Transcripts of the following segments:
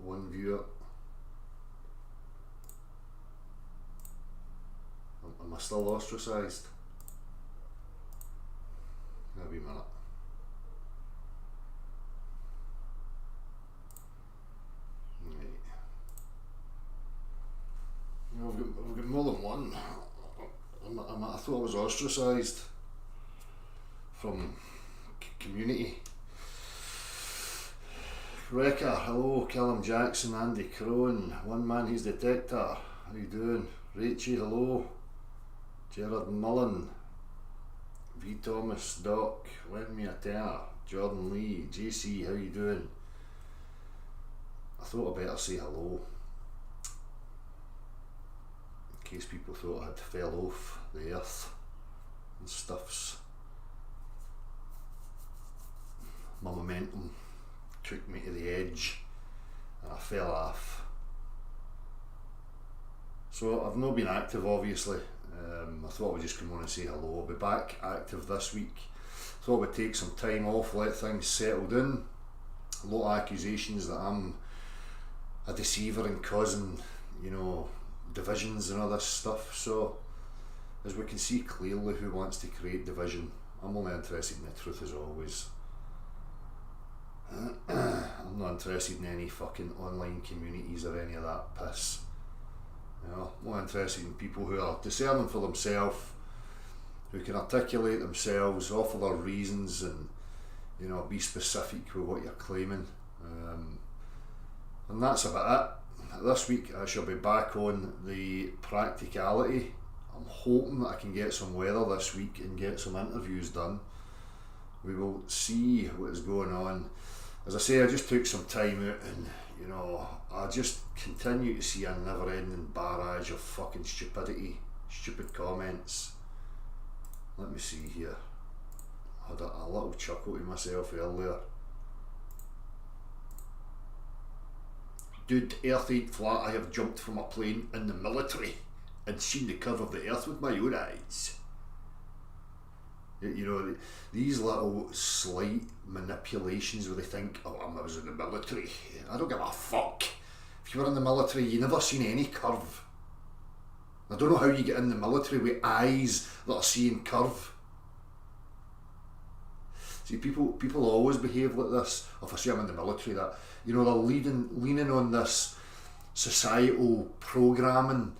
one viewer. Am I still ostracised? A wee minute. Right. No, I've got more than one. I thought I was ostracised from community. Wrecker, hello. Callum Jackson, Andy Crone, One Man He's Detector, how you doing? Rachie, hello. Gerard Mullen, V Thomas, Doc, Lend Me a Tenner, Jordan Lee, JC, how you doing? I thought I better say hello in case people thought I had fell off the earth and stuffs. My momentum took me to the edge and I fell off. So I've not been active, obviously. I thought I would just come on and say hello. I'll be back active this week. Thought I would take some time off, let things settle down. A lot of accusations that I'm a deceiver and causing, you know, divisions and all this stuff. So as we can see clearly, who wants to create division? I'm only interested in the truth as always. I'm not interested in any fucking online communities or any of that piss. You know, I'm more interested in people who are discerning for themselves, who can articulate themselves, offer their reasons, and, you know, be specific with what you're claiming. And that's about it. This week I shall be back on the practicality. I'm hoping that I can get some weather this week and get some interviews done. We will see what is going on. As I say, I just took some time out and, you know, I just continue to see a never-ending barrage of fucking stupidity, stupid comments. Let me see here. I had a little chuckle to myself earlier. Dude, Earth ain't flat. I have jumped from a plane in the military and seen the curve of the earth with my own eyes. You know, these little slight manipulations where they think, oh, I was in the military. I don't give a fuck. If you were in the military, you never seen any curve. I don't know how you get in the military with eyes that are seeing curve. See, people always behave like this. If I say I'm in the military, that, you know, they're leaning on this societal programming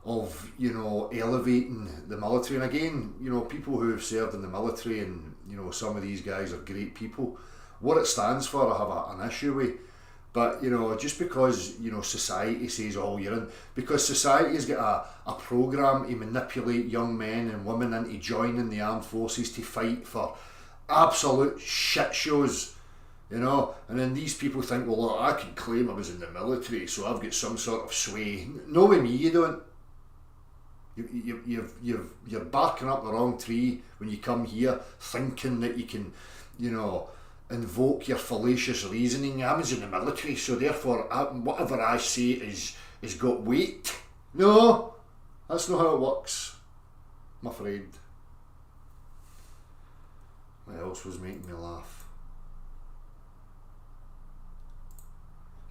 of, you know, elevating the military. And again, you know, people who have served in the military, and, you know, some of these guys are great people. What it stands for, I have an issue with. But, you know, just because, you know, society says, oh, you're in, because society has got a program to manipulate young men and women into joining the armed forces to fight for absolute shit shows, you know. And then these people think, well, look, I can claim I was in the military, so I've got some sort of sway. No, with me, you don't. You're barking up the wrong tree when you come here thinking that you can, you know, invoke your fallacious reasoning. I was in the military, so therefore whatever I say is got weight. No, that's not how it works, I'm afraid. What else was making me laugh?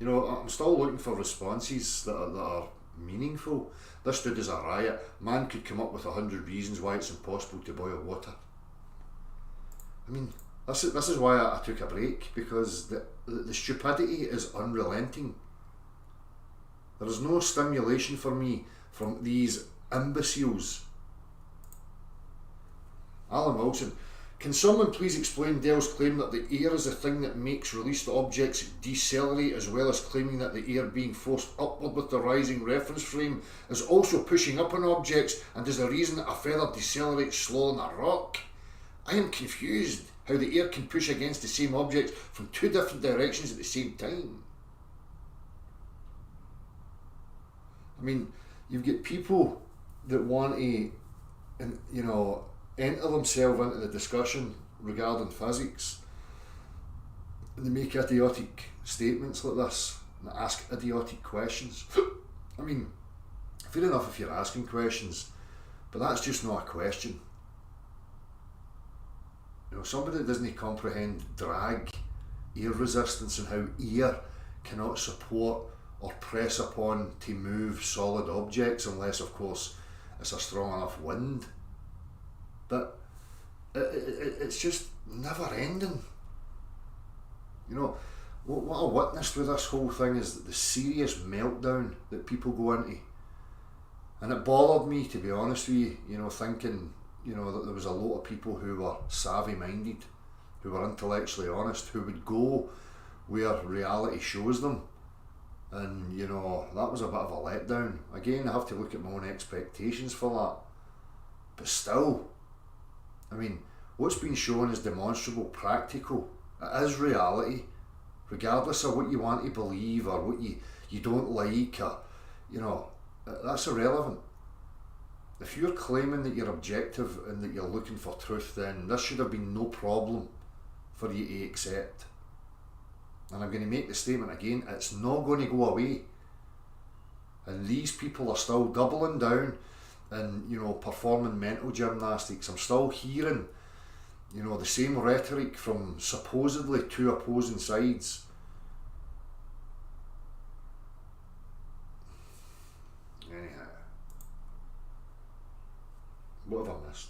You know, I'm still looking for responses that are meaningful. This dude is a riot. Man could come up with 100 reasons why it's impossible to boil water. I mean, this is why I took a break, because the stupidity is unrelenting. There is no stimulation for me from these imbeciles. Alan Wilson, can someone please explain Dell's claim that the air is the thing that makes released objects decelerate, as well as claiming that the air being forced upward with the rising reference frame is also pushing up on objects and is the reason that a feather decelerates slower than a rock? I am confused how the air can push against the same object from two different directions at the same time. I mean, you've got people that want to, and, you know, enter themselves into the discussion regarding physics, and they make idiotic statements like this and ask idiotic questions. I mean, fair enough if you're asking questions, but that's just not a question. You know, somebody that doesn't comprehend drag, air resistance, and how air cannot support or press upon to move solid objects unless, of course, it's a strong enough wind. But it's just never ending. You know, what I witnessed with this whole thing is the serious meltdown that people go into. And it bothered me, to be honest with you, you know, thinking, you know, that there was a lot of people who were savvy-minded, who were intellectually honest, who would go where reality shows them. And, you know, that was a bit of a letdown. Again, I have to look at my own expectations for that. But still, I mean, what's been shown is demonstrable, practical. It is reality, regardless of what you want to believe or what you don't like, or, you know, that's irrelevant. If you're claiming that you're objective and that you're looking for truth, then this should have been no problem for you to accept. And I'm going to make the statement again, it's not going to go away. And these people are still doubling down and, you know, performing mental gymnastics. I'm still hearing, you know, the same rhetoric from supposedly two opposing sides. Anyhow, what have I missed?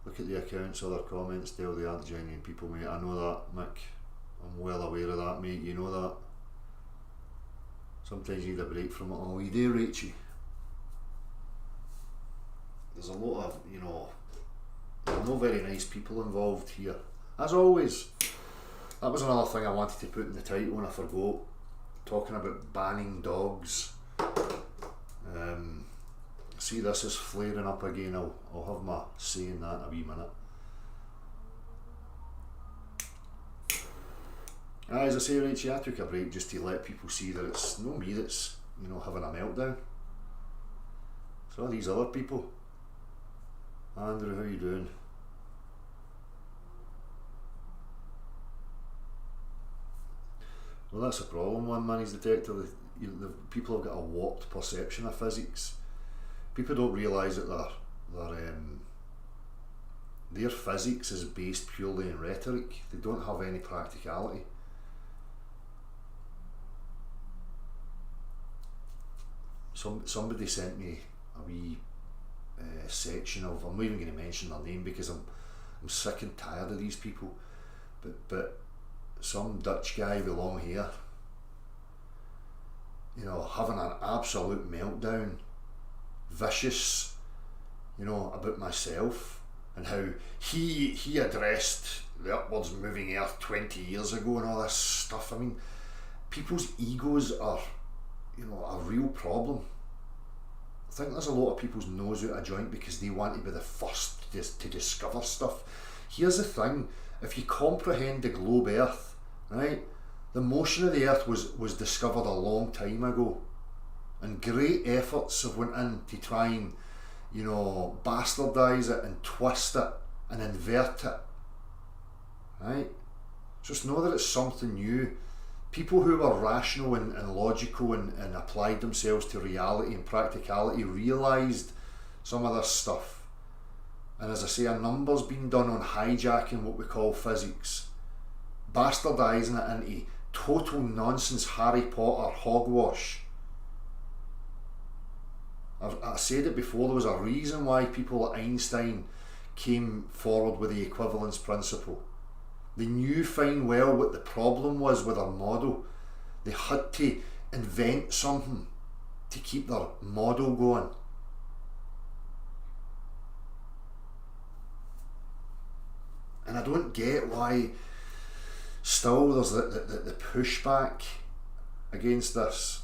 Look at the accounts, other comments, Dale, they aren't genuine people, mate. I know that, Mick. I'm well aware of that, mate. You know that. Sometimes you need a break from it all. You do, Rachie. There's a lot of, you know, there are no very nice people involved here. As always. That was another thing I wanted to put in the title and I forgot. Talking about banning dogs. See, this is flaring up again. I'll have my say in that in a wee minute. As I say, Rachie, I took a break just to let people see that it's not me that's, you know, having a meltdown. It's all these other people. Andrew, how you doing? Well, that's a problem, one man's detector. The people have got a warped perception of physics. People don't realise that their physics is based purely in rhetoric. They don't have any practicality. Somebody sent me a wee section of, I'm not even going to mention their name because I'm sick and tired of these people, but some Dutch guy with long hair, you know, having an absolute meltdown, vicious, you know, about myself and how he addressed the upwards moving earth 20 years ago and all this stuff. I mean, people's egos are, you know, a real problem. I think there's a lot of people's nose out of joint because they want to be the first to discover stuff. Here's the thing, if you comprehend the globe earth, right, the motion of the earth was discovered a long time ago, and great efforts have went in to try and, you know, bastardise it and twist it and invert it, right? Just know that it's something new. People who were rational and logical and applied themselves to reality and practicality realised some of this stuff. And as I say, a number's been done on hijacking what we call physics, bastardising it into total nonsense Harry Potter hogwash. I said it before, there was a reason why people like Einstein came forward with the equivalence principle. They knew fine well what the problem was with their model. They had to invent something to keep their model going. And I don't get why still there's the pushback against this.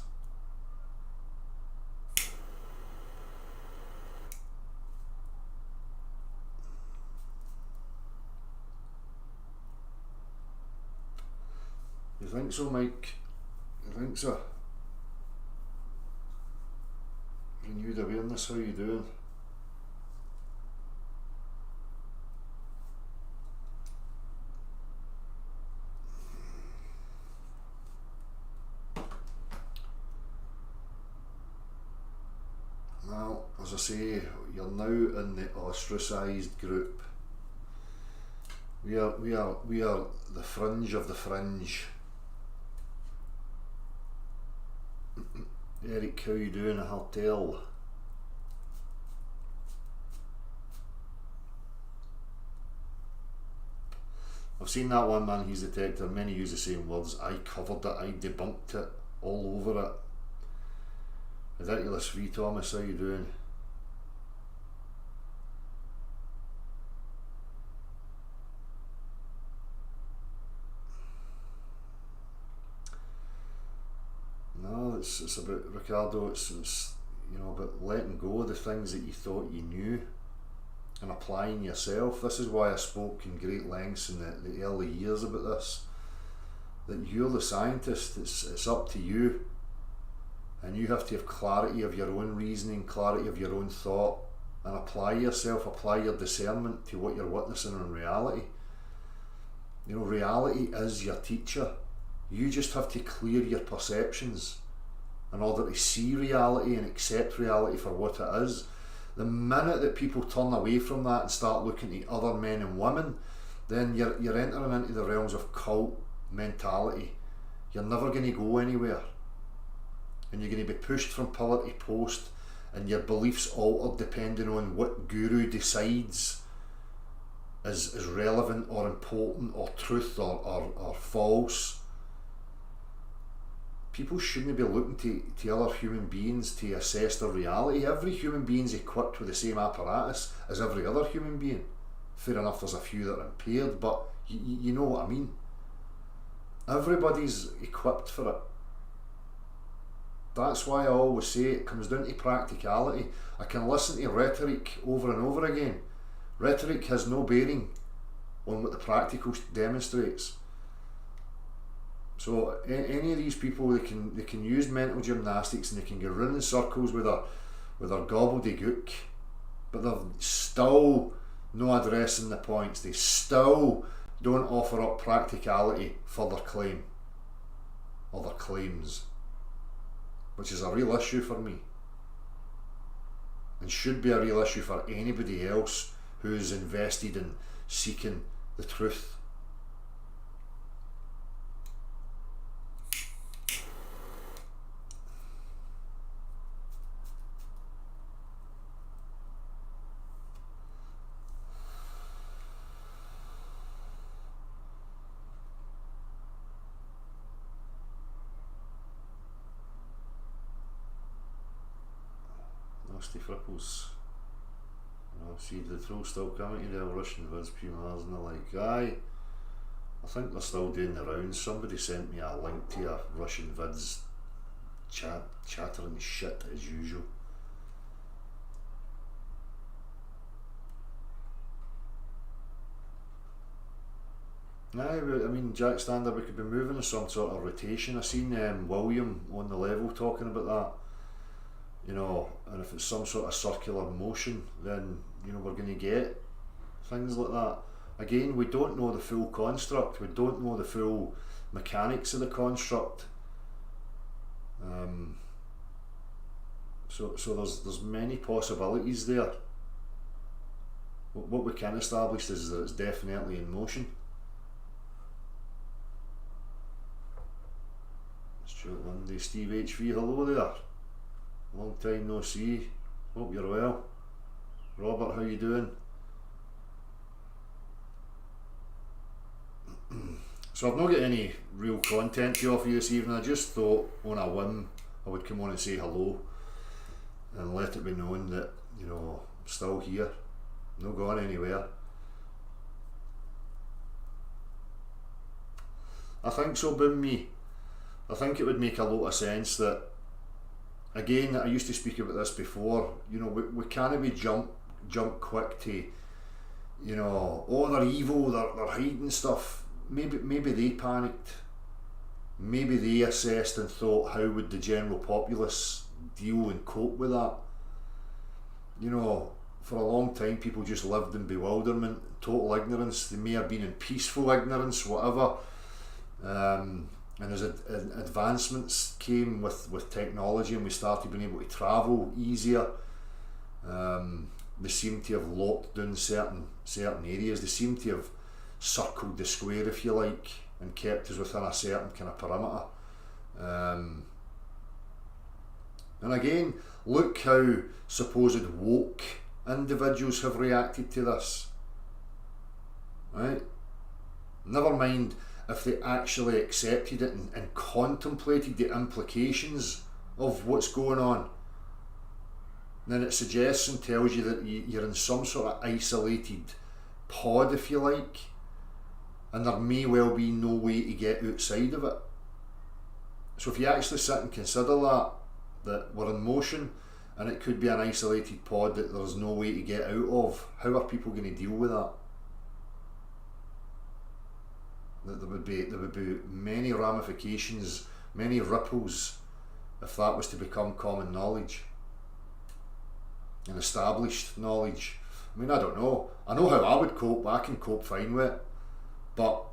You think so, Mike? You think so? Renewed awareness, how you doing? Well, as I say, you're now in the ostracised group. We are the fringe of the fringe. Eric, how you doing? I'll tell. I've seen that one man, he's detector, many use the same words. I covered it, I debunked it, all over it. Ridiculous. V Thomas, how you doing? No, it's about, Ricardo, it's you know, about letting go of the things that you thought you knew and applying yourself. This is why I spoke in great lengths in the early years about this, that you're the scientist, it's up to you, and you have to have clarity of your own reasoning, clarity of your own thought, and apply yourself, apply your discernment to what you're witnessing in reality. You know, reality is your teacher. You just have to clear your perceptions in order to see reality and accept reality for what it is. The minute that people turn away from that and start looking at other men and women, then you're entering into the realms of cult mentality. You're never going to go anywhere, and you're going to be pushed from pillar to post, and your beliefs altered depending on what guru decides is relevant or important or truth or false. People shouldn't be looking to other human beings to assess their reality. Every human being's equipped with the same apparatus as every other human being. Fair enough, there's a few that are impaired, but you know what I mean. Everybody's equipped for it. That's why I always say it comes down to practicality. I can listen to rhetoric over and over again. Rhetoric has no bearing on what the practical demonstrates. So any of these people, they can use mental gymnastics and they can go round in circles with their gobbledygook, but they're still not addressing the points. They still don't offer up practicality for their claim or their claims, which is a real issue for me, and should be a real issue for anybody else who's invested in seeking the truth. Nasty Fripples. See the trolls still coming to the Russian vids pre-Mars, and they're like, aye, I think they're still doing the rounds. Somebody sent me a link to a Russian vids chattering shit as usual. Aye, I mean, Jack Standard, we could be moving in some sort of rotation. I seen William on the level talking about that. You know, and if it's some sort of circular motion, then, you know, we're going to get things like that. Again, we don't know the full construct, we don't know the full mechanics of the construct. So there's many possibilities there. What we can establish is that it's definitely in motion. Stuart Lundy, Steve HV, hello there. Long time no see. Hope you're well. Robert, how you doing? So I've not got any real content to offer you this evening. I just thought on a whim I would come on and say hello and let it be known that, you know, I'm still here, not going anywhere. I think so, Boom Me. I think it would make a lot of sense that, again, I used to speak about this before, you know, we can't be jump quick to, you know, oh, they're evil, they're hiding stuff. Maybe they panicked. Maybe they assessed and thought, how would the general populace deal and cope with that? You know, for a long time people just lived in bewilderment, total ignorance. They may have been in peaceful ignorance, whatever. And as advancements came with technology and we started being able to travel easier, They seem to have locked down certain areas. They seem to have circled the square, if you like, and kept us within a certain kind of perimeter. And again, look how supposed woke individuals have reacted to this. Right? Never mind if they actually accepted it and contemplated the implications of what's going on. Then it suggests and tells you that you're in some sort of isolated pod, if you like, and there may well be no way to get outside of it. So if you actually sit and consider that we're in motion and it could be an isolated pod that there's no way to get out of, how are people going to deal with that? That there would be many ramifications, many ripples, if that was to become common knowledge and established knowledge. I mean, I don't know. I know how I would cope, but I can cope fine with it. But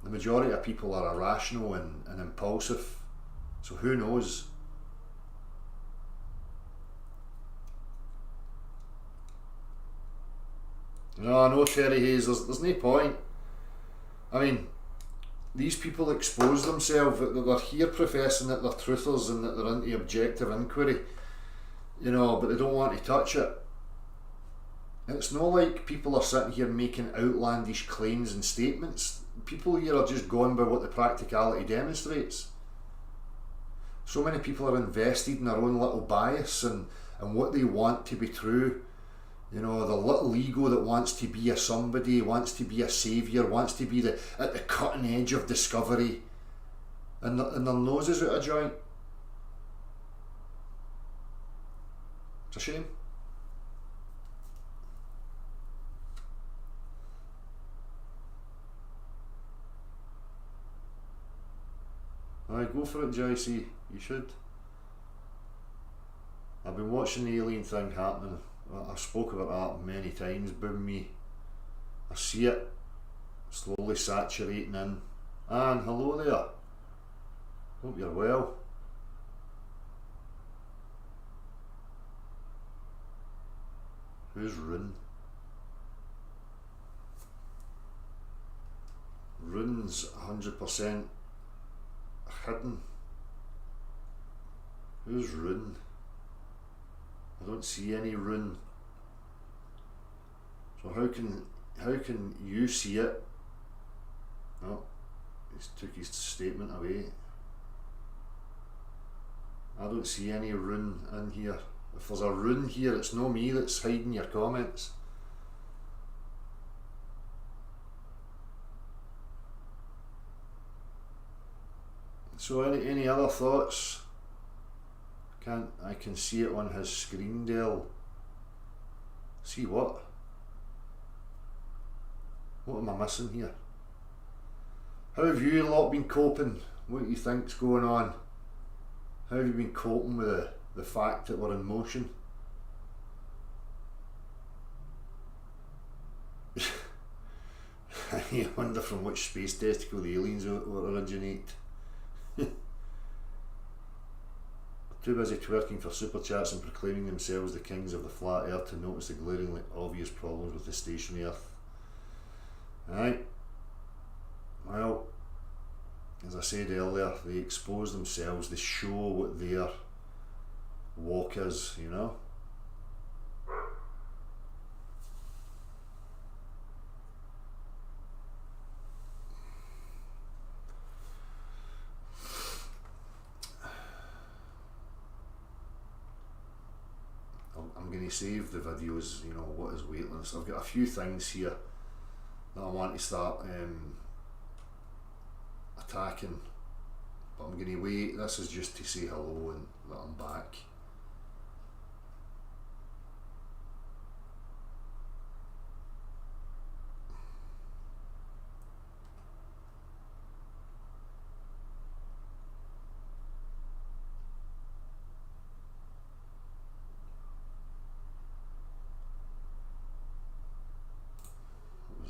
the majority of people are irrational and impulsive. So who knows? No, Terry Hayes, there's no point. I mean, these people expose themselves, that they're here professing that they're truthers and that they're into objective inquiry, but they don't want to touch it. And it's not like people are sitting here making outlandish claims and statements. People here are just going by what the practicality demonstrates. So many people are invested in their own little bias and what they want to be true. The little ego that wants to be a somebody, wants to be a saviour, wants to be at the cutting edge of discovery, and their noses out of joint. It's a shame. Alright, go for it, Joycey. You should. I've been watching the alien thing happening. I spoke about that many times. Boom me. I see it slowly saturating in. Anne, hello there. Hope you're well. Who's Rune? Rune's 100% hidden. Who's Rune? I don't see any Rune. So how can you see it? Oh, he took his statement away. I don't see any Rune in here. If there's a Rune here, it's no me that's hiding your comments. So any other thoughts? I can see it on his screen, Dale. See what? What am I missing here? How have you lot been coping? What do you think's going on? How have you been coping with the fact that we're in motion? I wonder from which space testicle the aliens will originate. Too busy twerking for super chats and proclaiming themselves the kings of the flat earth to notice the glaringly obvious problems with the stationary earth. Right. Well, as I said earlier, they expose themselves, they show what their walk is, I'm going to save the videos, what is weightless. I've got a few things here that I want to start attacking, but I'm going to wait. This is just to say hello and that I'm back.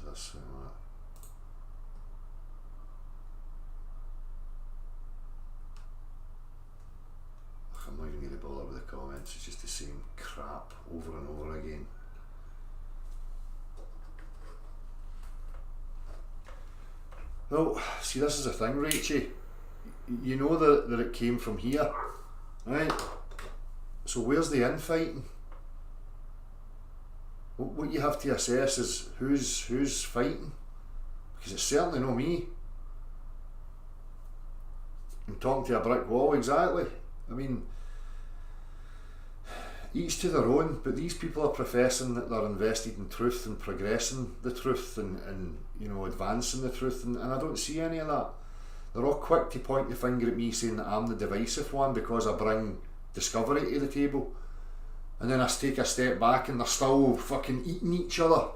This I'm not even going to bother with the comments, it's just to same crap over and over again. Well, see, this is the thing, Rachie. You know that it came from here, right? So where's the infighting? What you have to assess is who's fighting, because it's certainly not me. I'm talking to a brick wall, exactly. I mean, each to their own, but these people are professing that they're invested in truth and progressing the truth and you know, advancing the truth, and I don't see any of that. They're all quick to point the finger at me saying that I'm the divisive one because I bring discovery to the table, and then I take a step back and they're still fucking eating each other.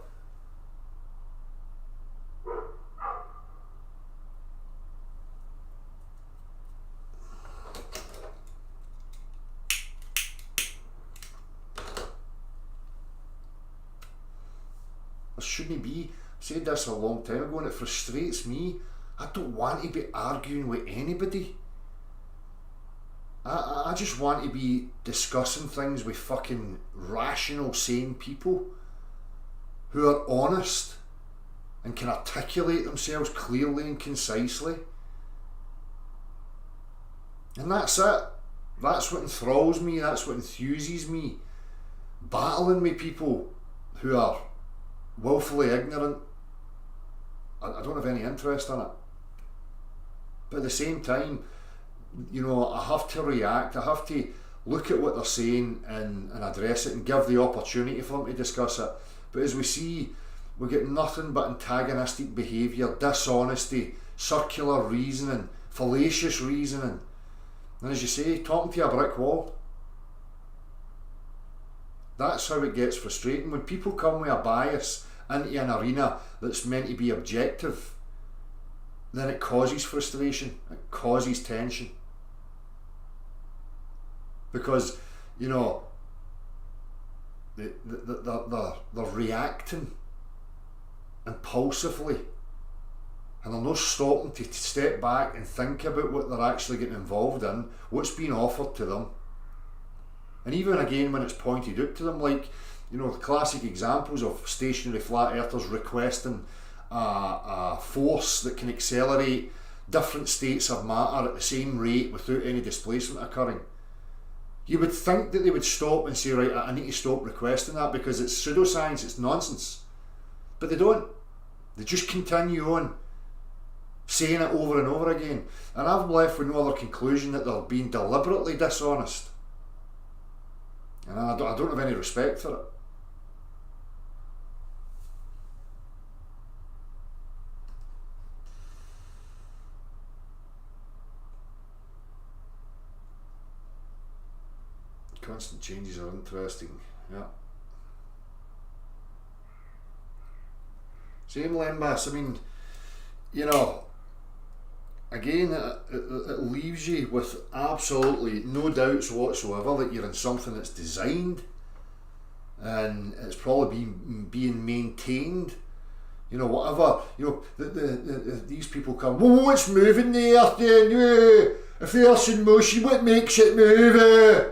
There shouldn't be. I said this a long time ago and it frustrates me. I don't want to be arguing with anybody. I just want to be discussing things with fucking rational, sane people who are honest and can articulate themselves clearly and concisely. And that's it. That's what enthralls me, that's what enthuses me. Battling with people who are willfully ignorant, I don't have any interest in it. But at the same time, you know, I have to react, I have to look at what they're saying and address it and give the opportunity for them to discuss it. But as we see, we get nothing but antagonistic behaviour, dishonesty, circular reasoning, fallacious reasoning. And as you say, talking to a brick wall. That's how it gets frustrating. When people come with a bias into an arena that's meant to be objective, then it causes frustration, it causes tension. Because, you know, they're reacting impulsively, and they're not stopping to step back and think about what they're actually getting involved in, what's being offered to them. And even again when it's pointed out to them, like, you know, the classic examples of stationary flat earthers requesting a force that can accelerate different states of matter at the same rate without any displacement occurring. You would think that they would stop and say, right, I need to stop requesting that because it's pseudoscience, it's nonsense. But they don't. They just continue on saying it over and over again. And I'm left with no other conclusion that they're being deliberately dishonest. And I don't have any respect for it. Constant changes are interesting, yeah. Same Lembas, I mean, you know, again, it leaves you with absolutely no doubts whatsoever that you're in something that's designed and it's probably being maintained. You know, whatever, you know, these people come, whoa, it's moving the earth then, yeah. If the earth's in motion, what makes it move?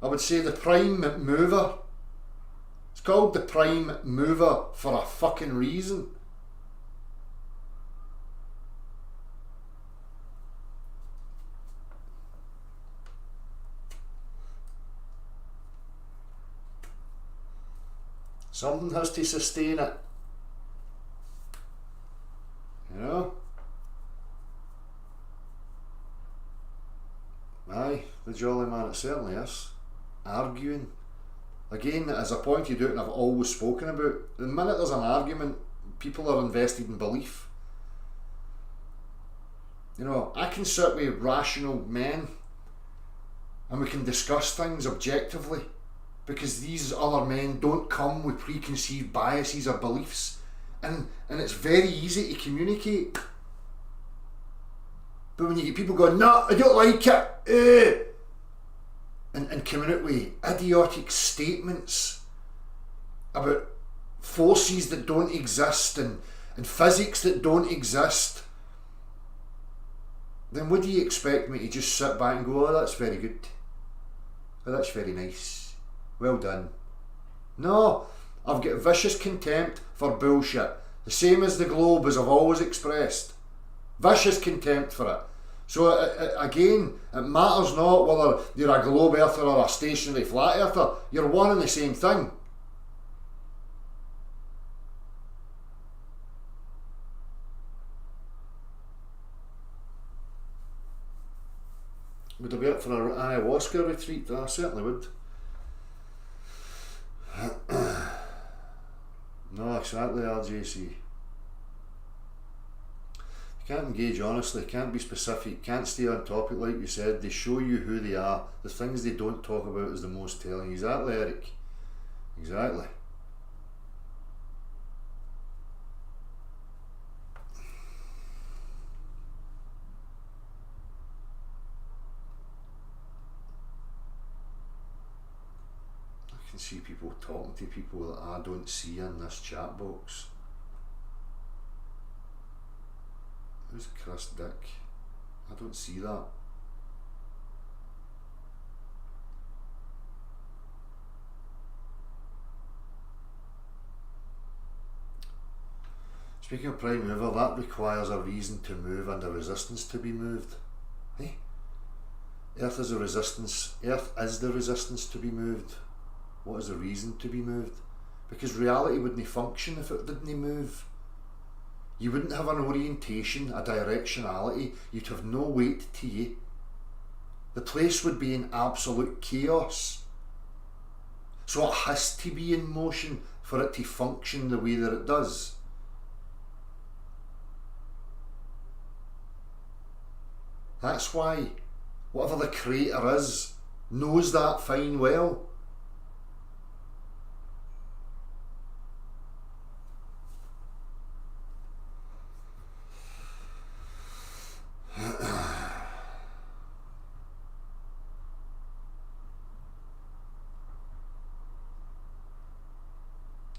I would say the prime mover. It's called the prime mover for a fucking reason. Something has to sustain it. You know? Aye, the jolly man, it certainly is. Arguing. Again, as I pointed out and I've always spoken about, the minute there's an argument, people are invested in belief. You know, I can sit with rational men and we can discuss things objectively because these other men don't come with preconceived biases or beliefs, and it's very easy to communicate. But when you get people going, no, I don't like it, and coming out with idiotic statements about forces that don't exist and physics that don't exist, then what do you expect me to just sit back and go, oh, that's very good? Well, that's very nice. Well done. No, I've got vicious contempt for bullshit. The same as the globe, as I've always expressed. Vicious contempt for it. So again, it matters not whether you're a globe earther or a stationary flat earther. You're one and the same thing. Would I be up for an ayahuasca retreat? I certainly would. No, exactly, RJC. You can't engage honestly, can't be specific, can't stay on topic like you said. They show you who they are. The things they don't talk about is the most telling. Exactly, Eric. Exactly. I can see people talking to people that I don't see in this chat box. Who's Chris Dick? I don't see that. Speaking of prime mover, that requires a reason to move and a resistance to be moved. Eh? Earth is the resistance to be moved. What is the reason to be moved? Because reality wouldn't function if it didn't move. You wouldn't have an orientation, a directionality, you'd have no weight to you. The place would be in absolute chaos. So it has to be in motion for it to function the way that it does. That's why whatever the creator is knows that fine well.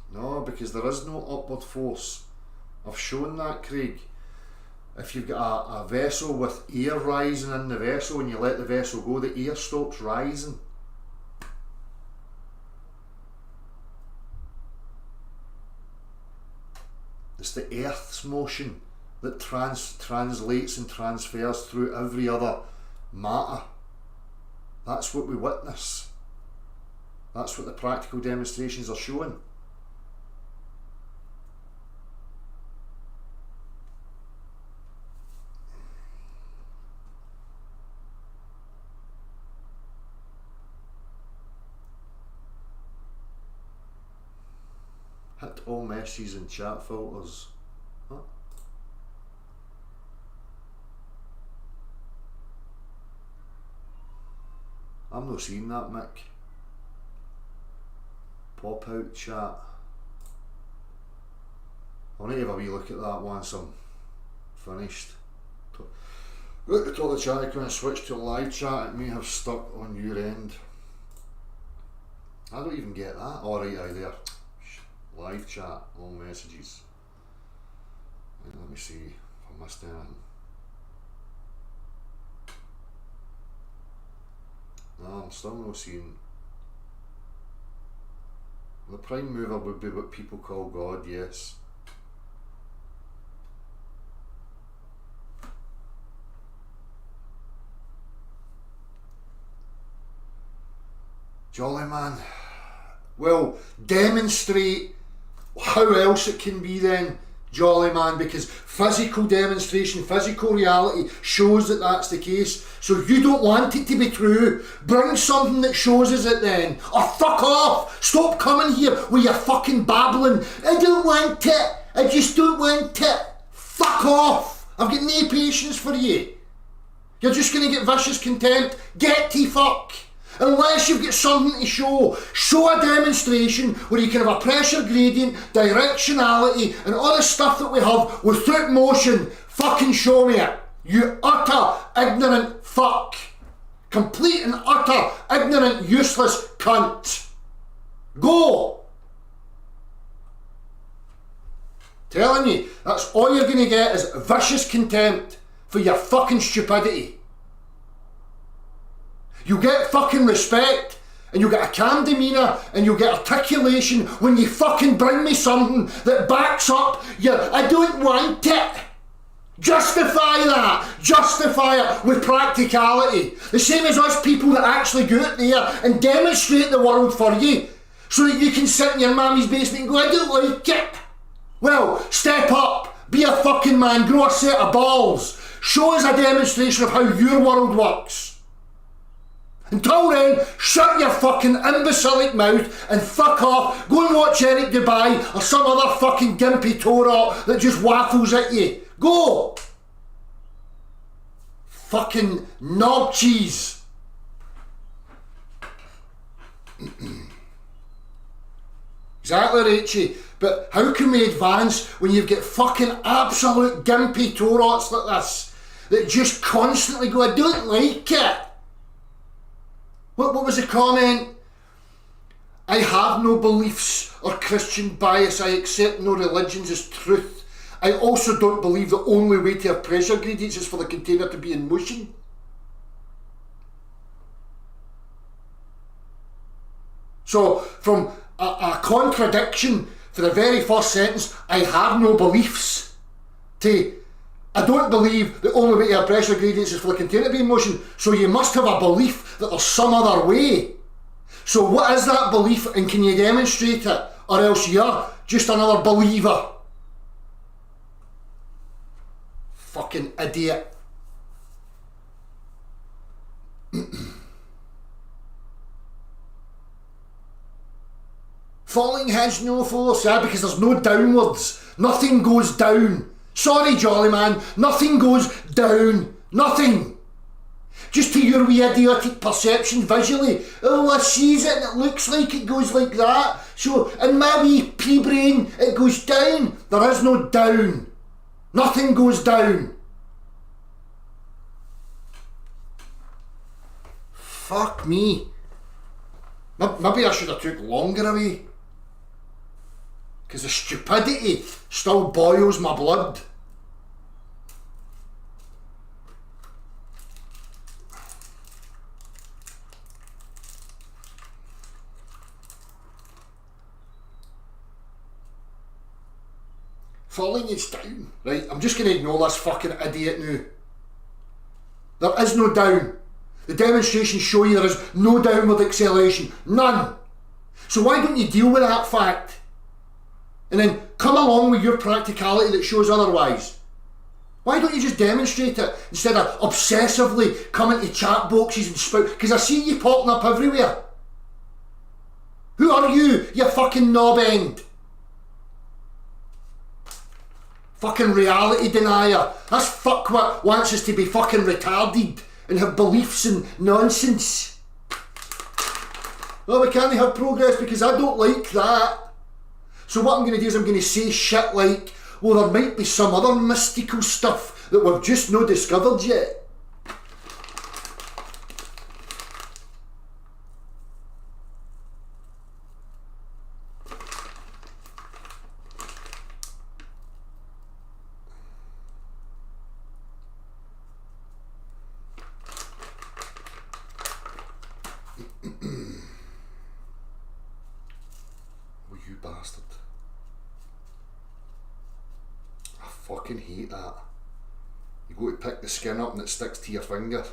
No, because there is no upward force. I've shown that, Craig. If you've got a vessel with air rising in the vessel and you let the vessel go, the air stops rising. It's the Earth's motion that translates and transfers through every other matter. That's what we witness. That's what the practical demonstrations are showing. Hit all messages and chat filters. Huh? I'm not seeing that, Mick. Pop out chat. I'll need to have a wee look at that once I'm finished. Look at all the chat, when I switch to live chat, it may have stuck on your end. I don't even get that. Alright, aye there. Live chat, all messages. Let me see if I missed anything. No, I'm still not seeing. The prime mover would be what people call God, yes. Jolly man. Well, demonstrate how else it can be then, jolly man, because physical demonstration, physical reality shows that that's the case. So you don't want it to be true. Bring something that shows us it then. Or fuck off. Stop coming here with your fucking babbling. I don't want it. I just don't want it. Fuck off. I've got no patience for you. You're just going to get vicious contempt. Get to fuck. Unless you've got something to show. Show a demonstration where you can have a pressure gradient, directionality and all the stuff that we have without motion. Fucking show me it. You utter ignorant fuck. Complete and utter ignorant useless cunt. Go. Telling you, that's all you're going to get is vicious contempt for your fucking stupidity. You get fucking respect And you'll get a calm demeanour and you'll get articulation when you fucking bring me something that backs up your, I don't want it. Justify that. Justify it with practicality. The same as us people that actually go out there and demonstrate the world for you so that you can sit in your mammy's basement and go, I don't like it. Well, step up. Be a fucking man. Grow a set of balls. Show us a demonstration of how your world works. Until then, shut your fucking imbecilic mouth and fuck off. Go and watch Eric Dubai or some other fucking gimpy Torah that just waffles at you. Go! Fucking knob cheese. Exactly, Rachie. But how can we advance when you've got fucking absolute gimpy Torahs like this that just constantly go, I don't like it. What was the comment? I have no beliefs or Christian bias. I accept no religions as truth. I also don't believe the only way to have pressure gradients is for the container to be in motion. So from a contradiction for the very first sentence, I have no beliefs, to I don't believe the only way to have pressure gradients is for the container to be in motion, so you must have a belief that there's some other way. So what is that belief and can you demonstrate it? Or else you're just another believer. Fucking idiot. Falling has no force, because there's no downwards. Nothing goes down. Sorry, Jolly Man, nothing goes down. Nothing. Just to your wee idiotic perception visually. Oh, I sees it and it looks like it goes like that. So, in my wee pea brain, it goes down. There is no down. Nothing goes down. Fuck me. Maybe I should have took longer away. Because the stupidity still boils my blood. Falling is down. Right, I'm just going to ignore this fucking idiot now. There is no down. The demonstrations show you there is no downward acceleration. None. So why don't you deal with that fact? And then come along with your practicality that shows otherwise. Why don't you just demonstrate it instead of obsessively coming to chat boxes and spout? Because I see you popping up everywhere. Who are you fucking knob end? Fucking reality denier. This fuckwit wants us to be fucking retarded and have beliefs and nonsense. Oh, we can't have progress because I don't like that. So what I'm going to do is I'm going to say shit like, well, there might be some other mystical stuff that we've just not discovered yet. Oh, you bastard. I fucking hate that. You go to pick the skin up and it sticks to your finger.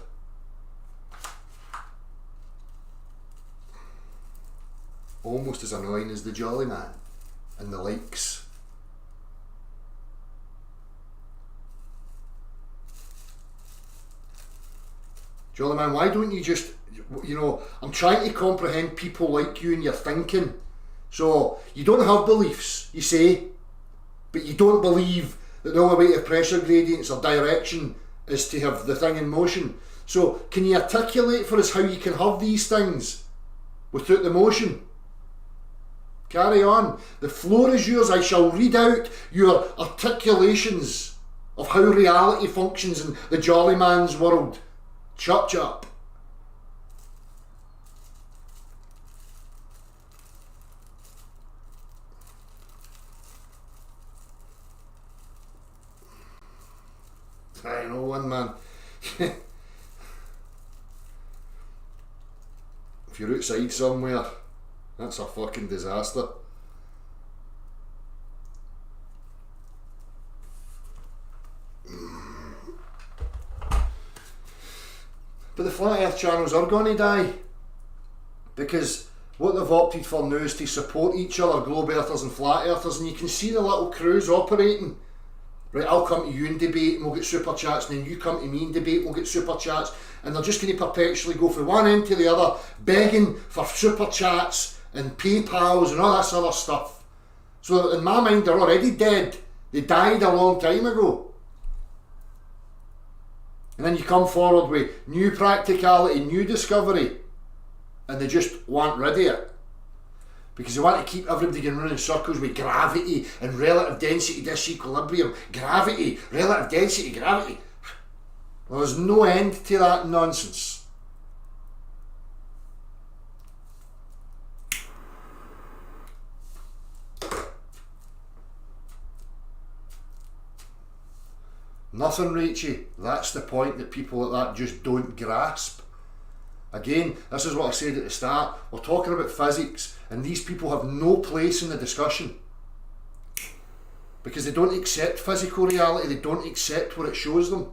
Almost as annoying as the Jolly Man and the likes. Jolly Man, why don't you just, I'm trying to comprehend people like you and your thinking. So, you don't have beliefs, you say, but you don't believe that the only way to have pressure gradients or direction is to have the thing in motion. So, can you articulate for us how you can have these things without the motion? Carry on. The floor is yours. I shall read out your articulations of how reality functions in the Jolly Man's world. Chop chop. I know one man. if you're outside somewhere, that's a fucking disaster. But the flat earth channels are going to die, because what they've opted for now is to support each other, globe earthers and flat earthers, and you can see the little crews operating. Right, I'll come to you in debate and we'll get super chats, and then you come to me in debate and we'll get super chats, and they're just going to perpetually go from one end to the other, begging for super chats and PayPals and all this other stuff. So in my mind, they're already dead. They died a long time ago. And then you come forward with new practicality, new discovery, and they just want rid of it. Because they want to keep everybody going round in circles with gravity and relative density disequilibrium. Gravity, relative density, gravity. Well, there's no end to that nonsense. Nothing, Rachie. That's the point that people like that just don't grasp. Again, this is what I said at the start. We're talking about physics, and these people have no place in the discussion. Because they don't accept physical reality, they don't accept what it shows them.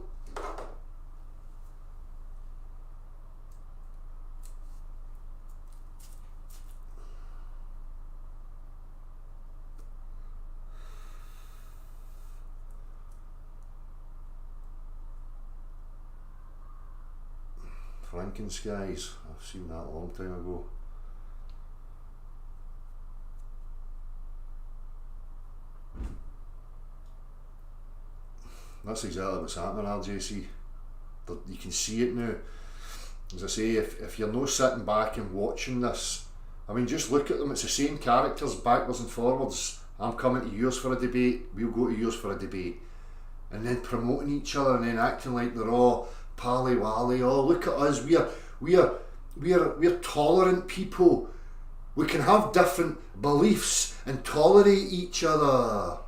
Frankenskies, I've seen that a long time ago. That's exactly what's happening, RJC. You can see it now. As I say, if you're not sitting back and watching this, I mean, just look at them. It's the same characters backwards and forwards. I'm coming to yours for a debate, we'll go to yours for a debate. And then promoting each other and then acting like they're all pally-wally. Oh, look at us, we're tolerant people. We can have different beliefs and tolerate each other.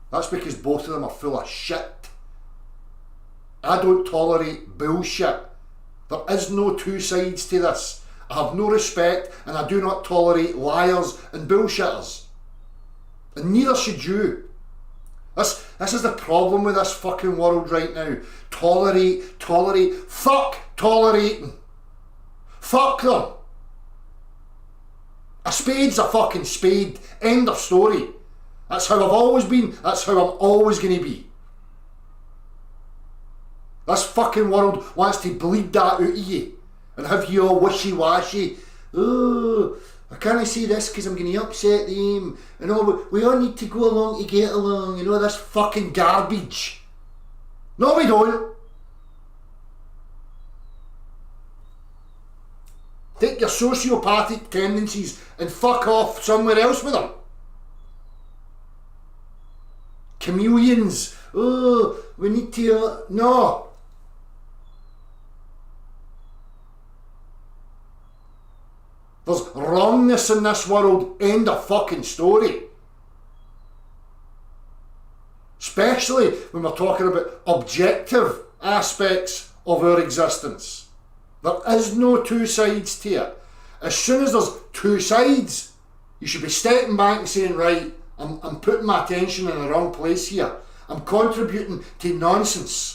That's because both of them are full of shit. I don't tolerate bullshit. There is no two sides to this. I have no respect, and I do not tolerate liars and bullshitters. And neither should you. This is the problem with this fucking world right now. Tolerate. Fuck tolerating. Fuck them. A spade's a fucking spade. End of story. That's how I've always been. That's how I'm always going to be. This fucking world wants to bleed that out of you and have you all wishy-washy. Oh, I can't say this because I'm going to upset them. And all, we all need to go along to get along. You know, this fucking garbage. No, we don't. Take your sociopathic tendencies and fuck off somewhere else with them. Chameleons. Oh, we need to... no. There's wrongness in this world. End of fucking story. Especially when we're talking about objective aspects of our existence. There is no two sides to it. As soon as there's two sides, you should be stepping back and saying, right, I'm putting my attention in the wrong place here. I'm contributing to nonsense.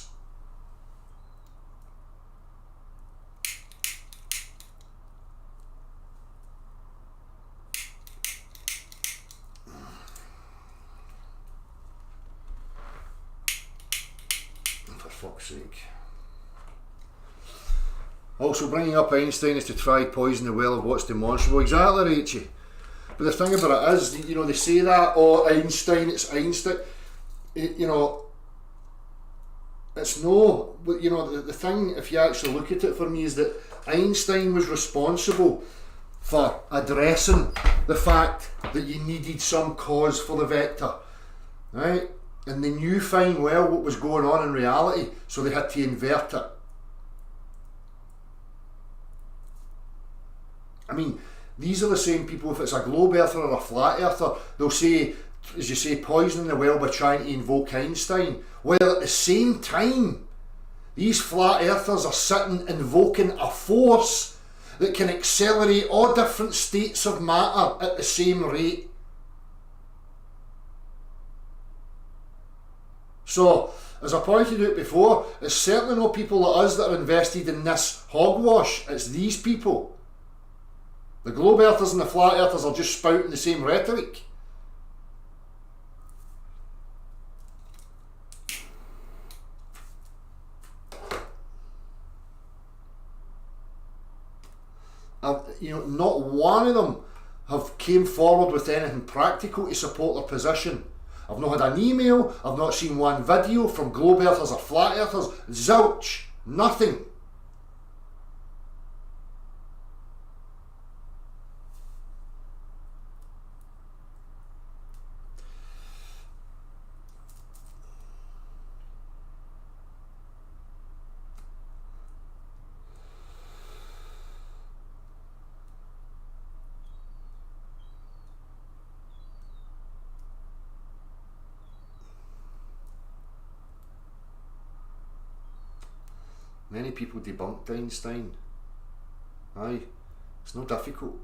For fuck's sake. Also, bringing up Einstein is to try poison the well of what's demonstrable. Exactly, Rachie. But the thing about it is, you know, they say that, oh, Einstein, it's Einstein. You know, it's no, but you know, the thing, if you actually look at it for me, is that Einstein was responsible for addressing the fact that you needed some cause for the vector, right? And they knew fine well what was going on in reality, so they had to invert it. I mean, these are the same people, if it's a globe earther or a flat earther, they'll say, as you say, poisoning the well by trying to invoke Einstein. Well, at the same time, these flat earthers are sitting invoking a force that can accelerate all different states of matter at the same rate. So, as I pointed out before, it's certainly not people like us that are invested in this hogwash, it's these people. The globe earthers and the flat earthers are just spouting the same rhetoric. Not one of them have came forward with anything practical to support their position. I've not had an email, I've not seen one video from globe earthers or flat earthers. Zilch, nothing. Many people debunked Einstein. Aye, it's no difficult.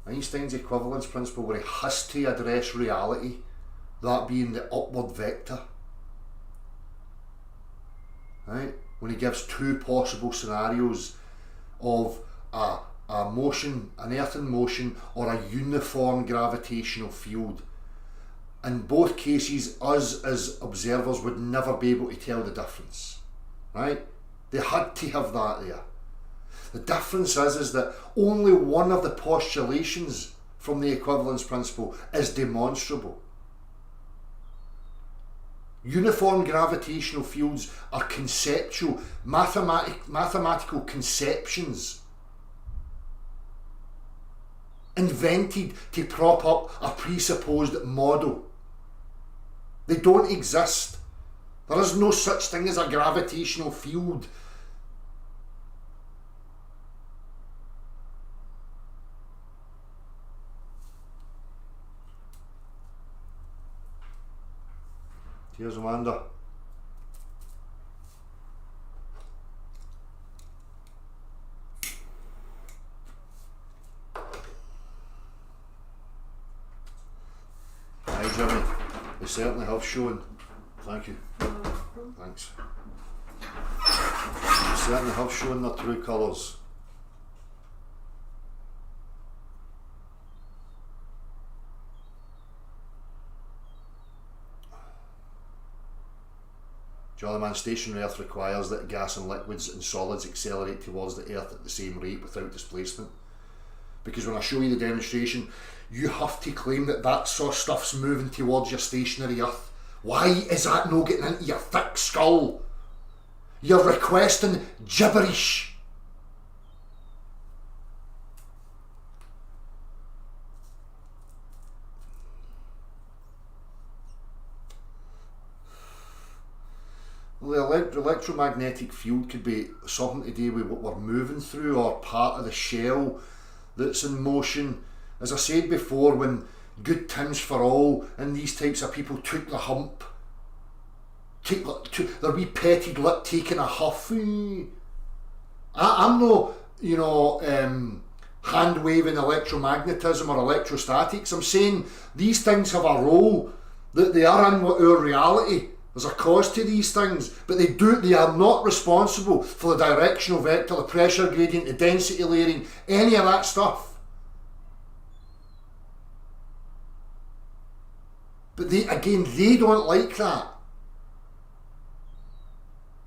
Einstein's equivalence principle, where he has to address reality, that being the upward vector. Right? When he gives two possible scenarios of a motion, an earth in motion, or a uniform gravitational field. In both cases, us as observers would never be able to tell the difference. Right? They had to have that there. The difference is that only one of the postulations from the equivalence principle is demonstrable. Uniform gravitational fields are conceptual, mathematical conceptions invented to prop up a presupposed model. They don't exist. There is no such thing as a gravitational field. Cheers, Amanda. Hi, Jimmy. We certainly have shown. Thank you. Thanks. We certainly have shown their true colours. Jolly Man, stationary Earth requires that gas and liquids and solids accelerate towards the Earth at the same rate without displacement. Because when I show you the demonstration, you have to claim that that sort of stuff's moving towards your stationary Earth. Why is that no getting into your thick skull? You're requesting gibberish. Well, the electromagnetic field could be something to do with what we're moving through, or part of the shell that's in motion. As I said before, when Good Times for All and these types of people took the hump, their wee petted lip taking a huff. I'm no, hand waving electromagnetism or electrostatics. I'm saying these things have a role, that they are in our reality. There's a cause to these things, but they are not responsible for the directional vector, the pressure gradient, the density layering, any of that stuff. But they don't like that.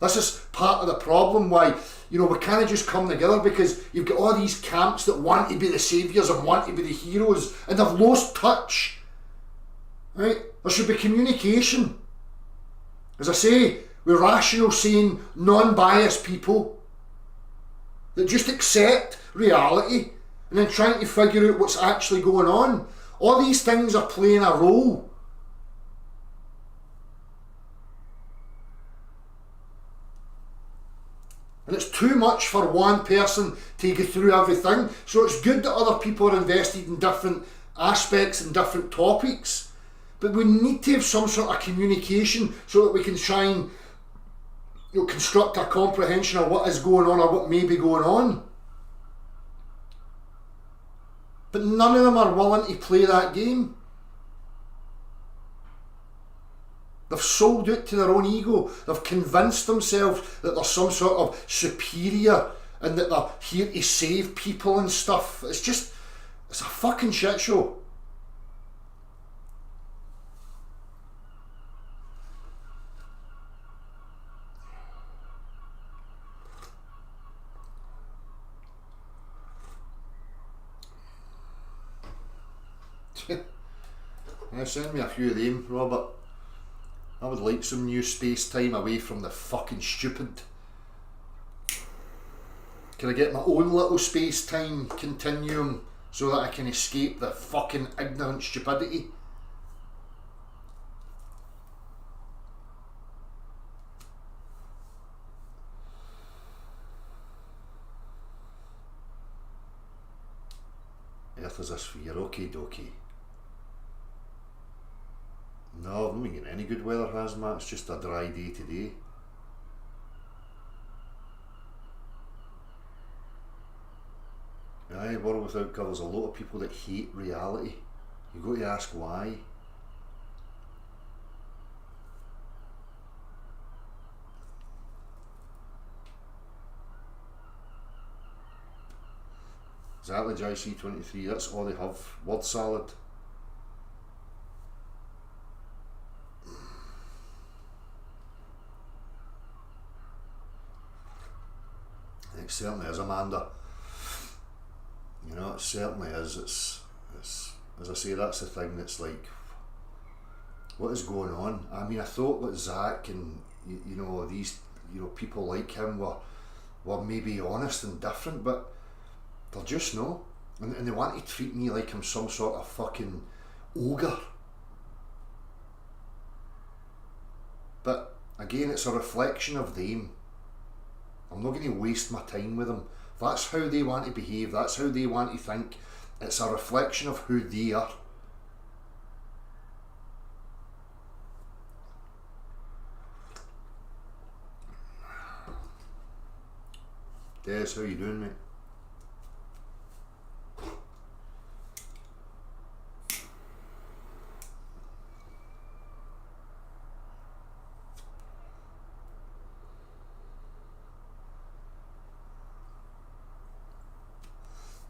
This is part of the problem why, we can't just come together, because you've got all these camps that want to be the saviours and want to be the heroes, and they've lost touch. Right? There should be communication. As I say, we're rational, sane, non-biased people that just accept reality and then trying to figure out what's actually going on. All these things are playing a role. And it's too much for one person to go through everything. So it's good that other people are invested in different aspects and different topics. But we need to have some sort of communication so that we can try and construct a comprehension of what is going on or what may be going on. But none of them are willing to play that game. They've sold out to their own ego. They've convinced themselves that they're some sort of superior and that they're here to save people and stuff. It's a fucking shit show. Yeah, send me a few of them, Robert. I would like some new space-time away from the fucking stupid. Can I get my own little space-time continuum so that I can escape the fucking ignorant stupidity? Earth is a sphere, okie dokie. No, I've not been getting any good weather, Hazmat. It's just a dry day today. Aye, World Without Colour's a lot of people that hate reality. You've got to ask why. Exactly, JC23, that's all they have. Word salad. It certainly is, Amanda. You know, it certainly is. It's as I say, that's the thing that's like, what is going on? I mean, I thought that Zach and you know these people like him were maybe honest and different, but they're just no. And they want to treat me like I'm some sort of fucking ogre. But again, it's a reflection of them. I'm not going to waste my time with them. That's how they want to behave, that's how they want to think. It's a reflection of who they are. Des, how you doing, mate?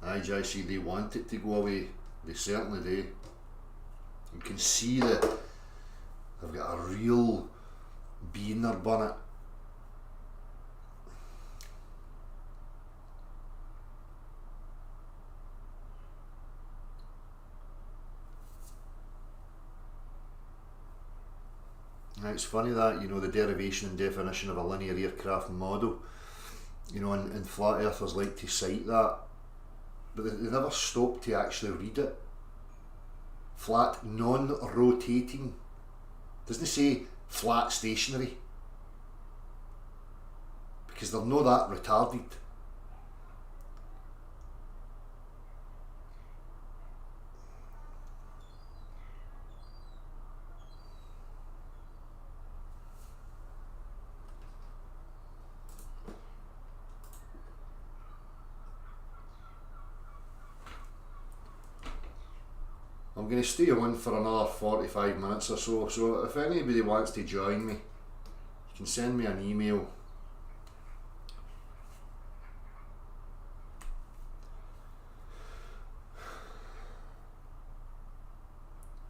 Aye, JC, they want it to go away. They certainly do. You can see that they've got a real bee in their bonnet. Now, it's funny that, the derivation and definition of a linear aircraft model, and flat earthers like to cite that, but they never stop to actually read it. Flat, non-rotating. Doesn't say flat stationary, because they're not that retarded. I'm going to stay on for another 45 minutes or so if anybody wants to join me, you can send me an email.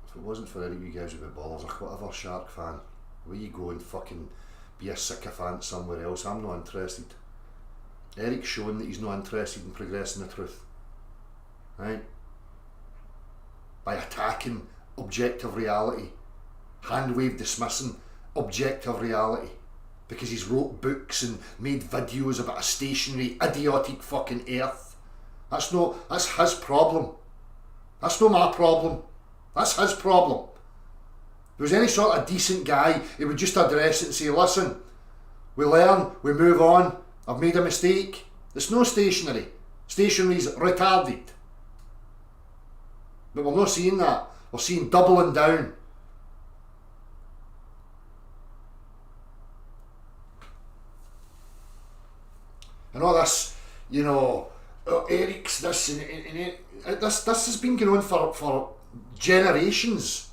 If it wasn't for Eric, you guys would be ballers or whatever, Shark fan. Where you go and fucking be a sycophant somewhere else? I'm not interested. Eric's shown that he's not interested in progressing the truth, right? By attacking objective reality, hand-wave dismissing objective reality, because he's wrote books and made videos about a stationary, idiotic fucking Earth. That's his problem. That's not my problem. That's his problem. If there was any sort of decent guy, he would just address it and say, listen, we learn, we move on, I've made a mistake. It's no stationary. Stationary's retarded. But we're not seeing that. We're seeing doubling down. And all this, you know, Eric's this and this has been going on for generations.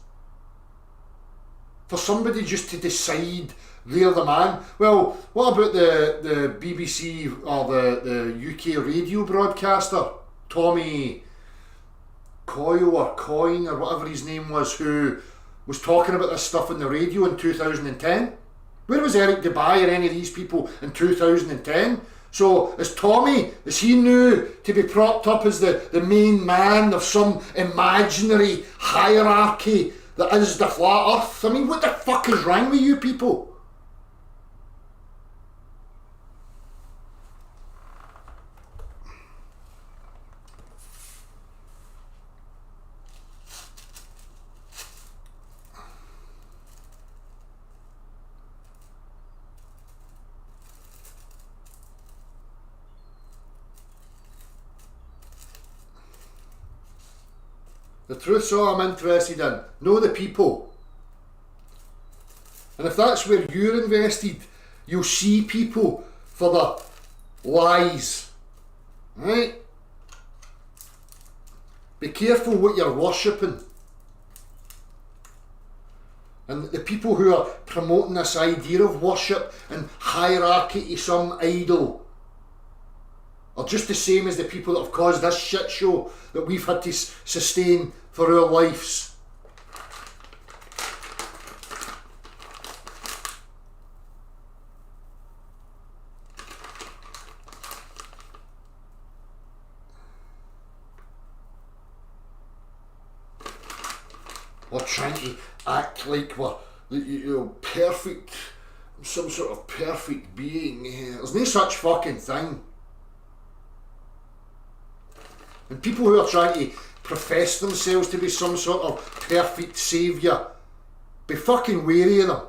For somebody just to decide they're the man. Well, what about the BBC or the UK radio broadcaster, Tommy Coyle or Coyne or whatever his name was, who was talking about this stuff on the radio in 2010? Where was Eric Dubai or any of these people in 2010? So is he new to be propped up as the main man of some imaginary hierarchy that is the flat earth? I mean, what the fuck is wrong with you people? The truth's all I'm interested in, know the people. And if that's where you're invested, you'll see people for the lies. Right? Be careful what you're worshipping. And the people who are promoting this idea of worship and hierarchy to some idol are just the same as the people that have caused this shit show that we've had to sustain for our lives. We're trying to act like we're, perfect, some sort of perfect being. There's no such fucking thing. And people who are trying to profess themselves to be some sort of perfect saviour, be fucking wary of them.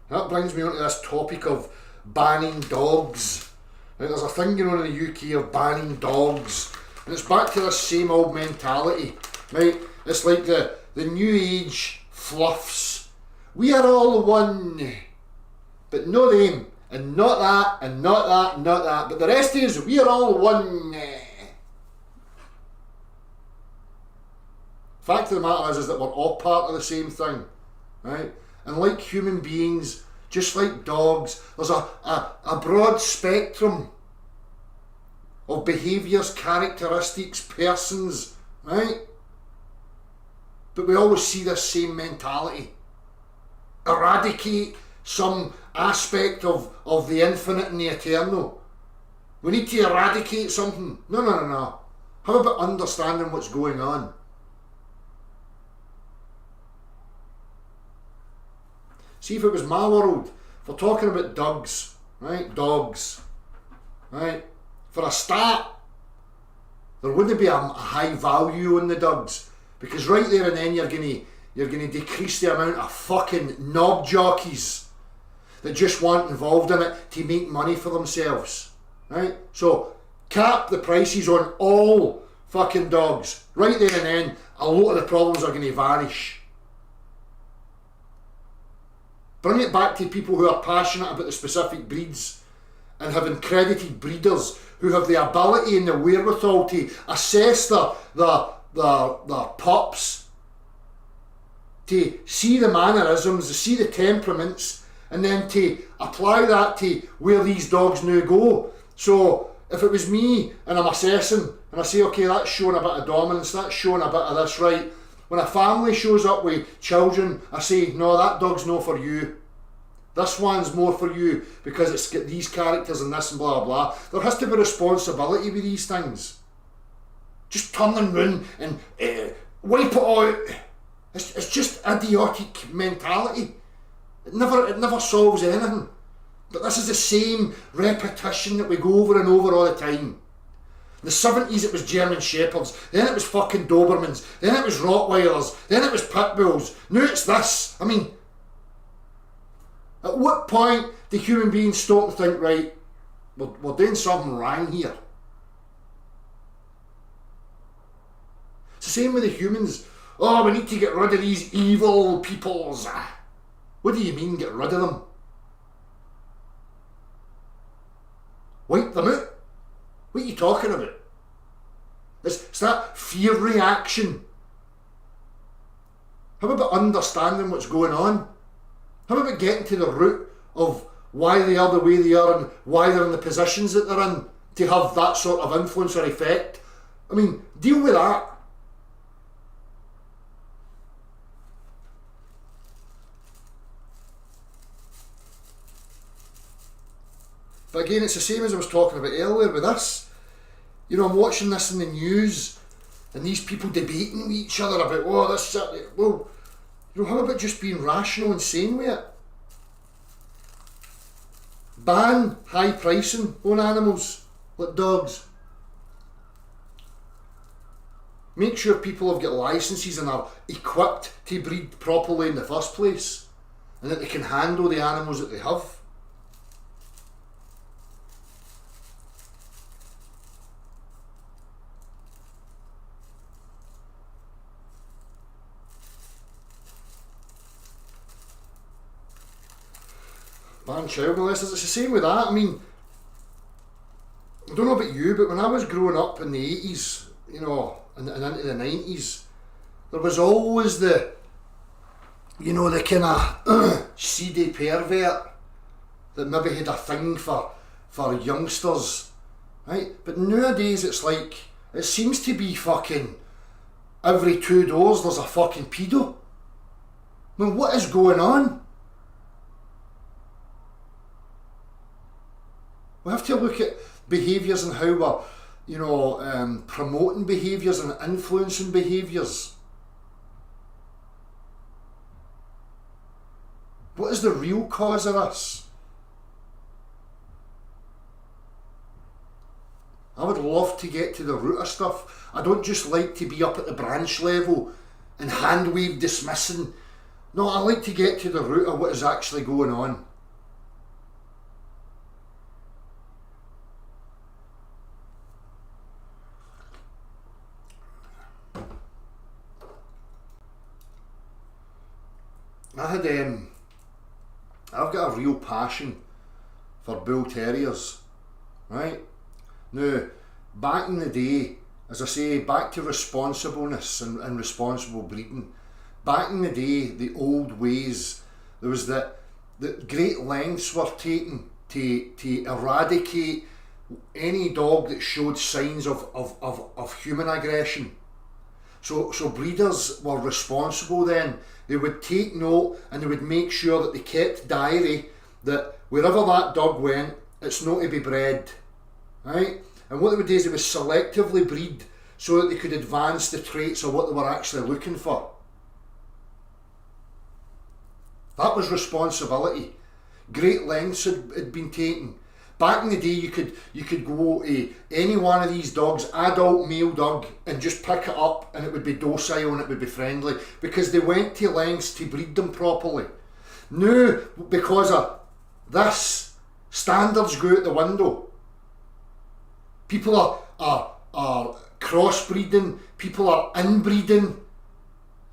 That brings me on to this topic of banning dogs. Right, there's a thing going on in the UK of banning dogs, and it's back to this same old mentality. Right, it's like the new age fluffs. We are all one, but no them. And not that, and not that, and not that. But the rest is, we are all one. Fact of the matter is that we're all part of the same thing. Right? And like human beings, just like dogs, there's a broad spectrum of behaviours, characteristics, persons. Right? But we always see this same mentality. Eradicate some aspect of the infinite and the eternal. We need to eradicate something. No. How about understanding what's going on? See, if it was my world, if we're talking about dogs, right? Dogs, right? For a start, there wouldn't be a high value on the dogs, because right there and then you're going to decrease the amount of fucking knob jockeys that just want involved in it to make money for themselves, right? So cap the prices on all fucking dogs. Right there and then, a lot of the problems are going to vanish. Bring it back to people who are passionate about the specific breeds and have accredited breeders who have the ability and the wherewithal to assess their pups, to see the mannerisms, to see the temperaments, and then to apply that to where these dogs now go. So if it was me and I'm assessing and I say, okay, that's showing a bit of dominance, that's showing a bit of this, right? When a family shows up with children, I say, no, that dog's no for you. This one's more for you because it's got these characters and this and blah blah. There has to be responsibility with these things. Just turn them round and wipe it out. It's just idiotic mentality. It never solves anything. But this is the same repetition that we go over and over all the time. In the 70s it was German Shepherds, then it was fucking Dobermans, then it was Rottweilers, then it was Pit Bulls, now it's this. I mean, at what point do human beings stop and think, right, we're doing something wrong here? It's the same with the humans. Oh, we need to get rid of these evil peoples. What do you mean get rid of them? Wipe them out? What are you talking about? It's that fear reaction. How about understanding what's going on? How about getting to the root of why they are the way they are and why they're in the positions that they're in to have that sort of influence or effect? I mean, deal with that. But again, it's the same as I was talking about earlier with this. You know, I'm watching this in the news and these people debating with each other about, oh, this, well, you know, how about just being rational and sane with it? Ban high pricing on animals, like dogs. Make sure people have got licences and are equipped to breed properly in the first place, and that they can handle the animals that they have. Ban child molesters, it's the same with that. I mean, I don't know about you, but when I was growing up in the 80s, you know, and into the 90s, there was always the, you know, the kind of seedy pervert that maybe had a thing for youngsters, right? But nowadays it's like, it seems to be fucking every 2 doors there's a fucking pedo. I mean, what is going on? We have to look at behaviours and how we're, you know, promoting behaviours and influencing behaviours. What is the real cause of this? I would love to get to the root of stuff. I don't just like to be up at the branch level and hand wave dismissing. No, I like to get to the root of what is actually going on. I've got a real passion for bull terriers, right? Now, back in the day, as I say, back to responsibleness and responsible breeding. Back in the day, the old ways, there was that great lengths were taken to eradicate any dog that showed signs of human aggression. So breeders were responsible then. They would take note and they would make sure that they kept diary that wherever that dog went, it's not to be bred, right? And what they would do is they would selectively breed so that they could advance the traits of what they were actually looking for. That was responsibility. Great lengths had been taken. Back in the day, you could go to any one of these dogs, adult male dog, and just pick it up and it would be docile and it would be friendly because they went to lengths to breed them properly. Now, because of this, standards go out the window. People are crossbreeding, people are inbreeding,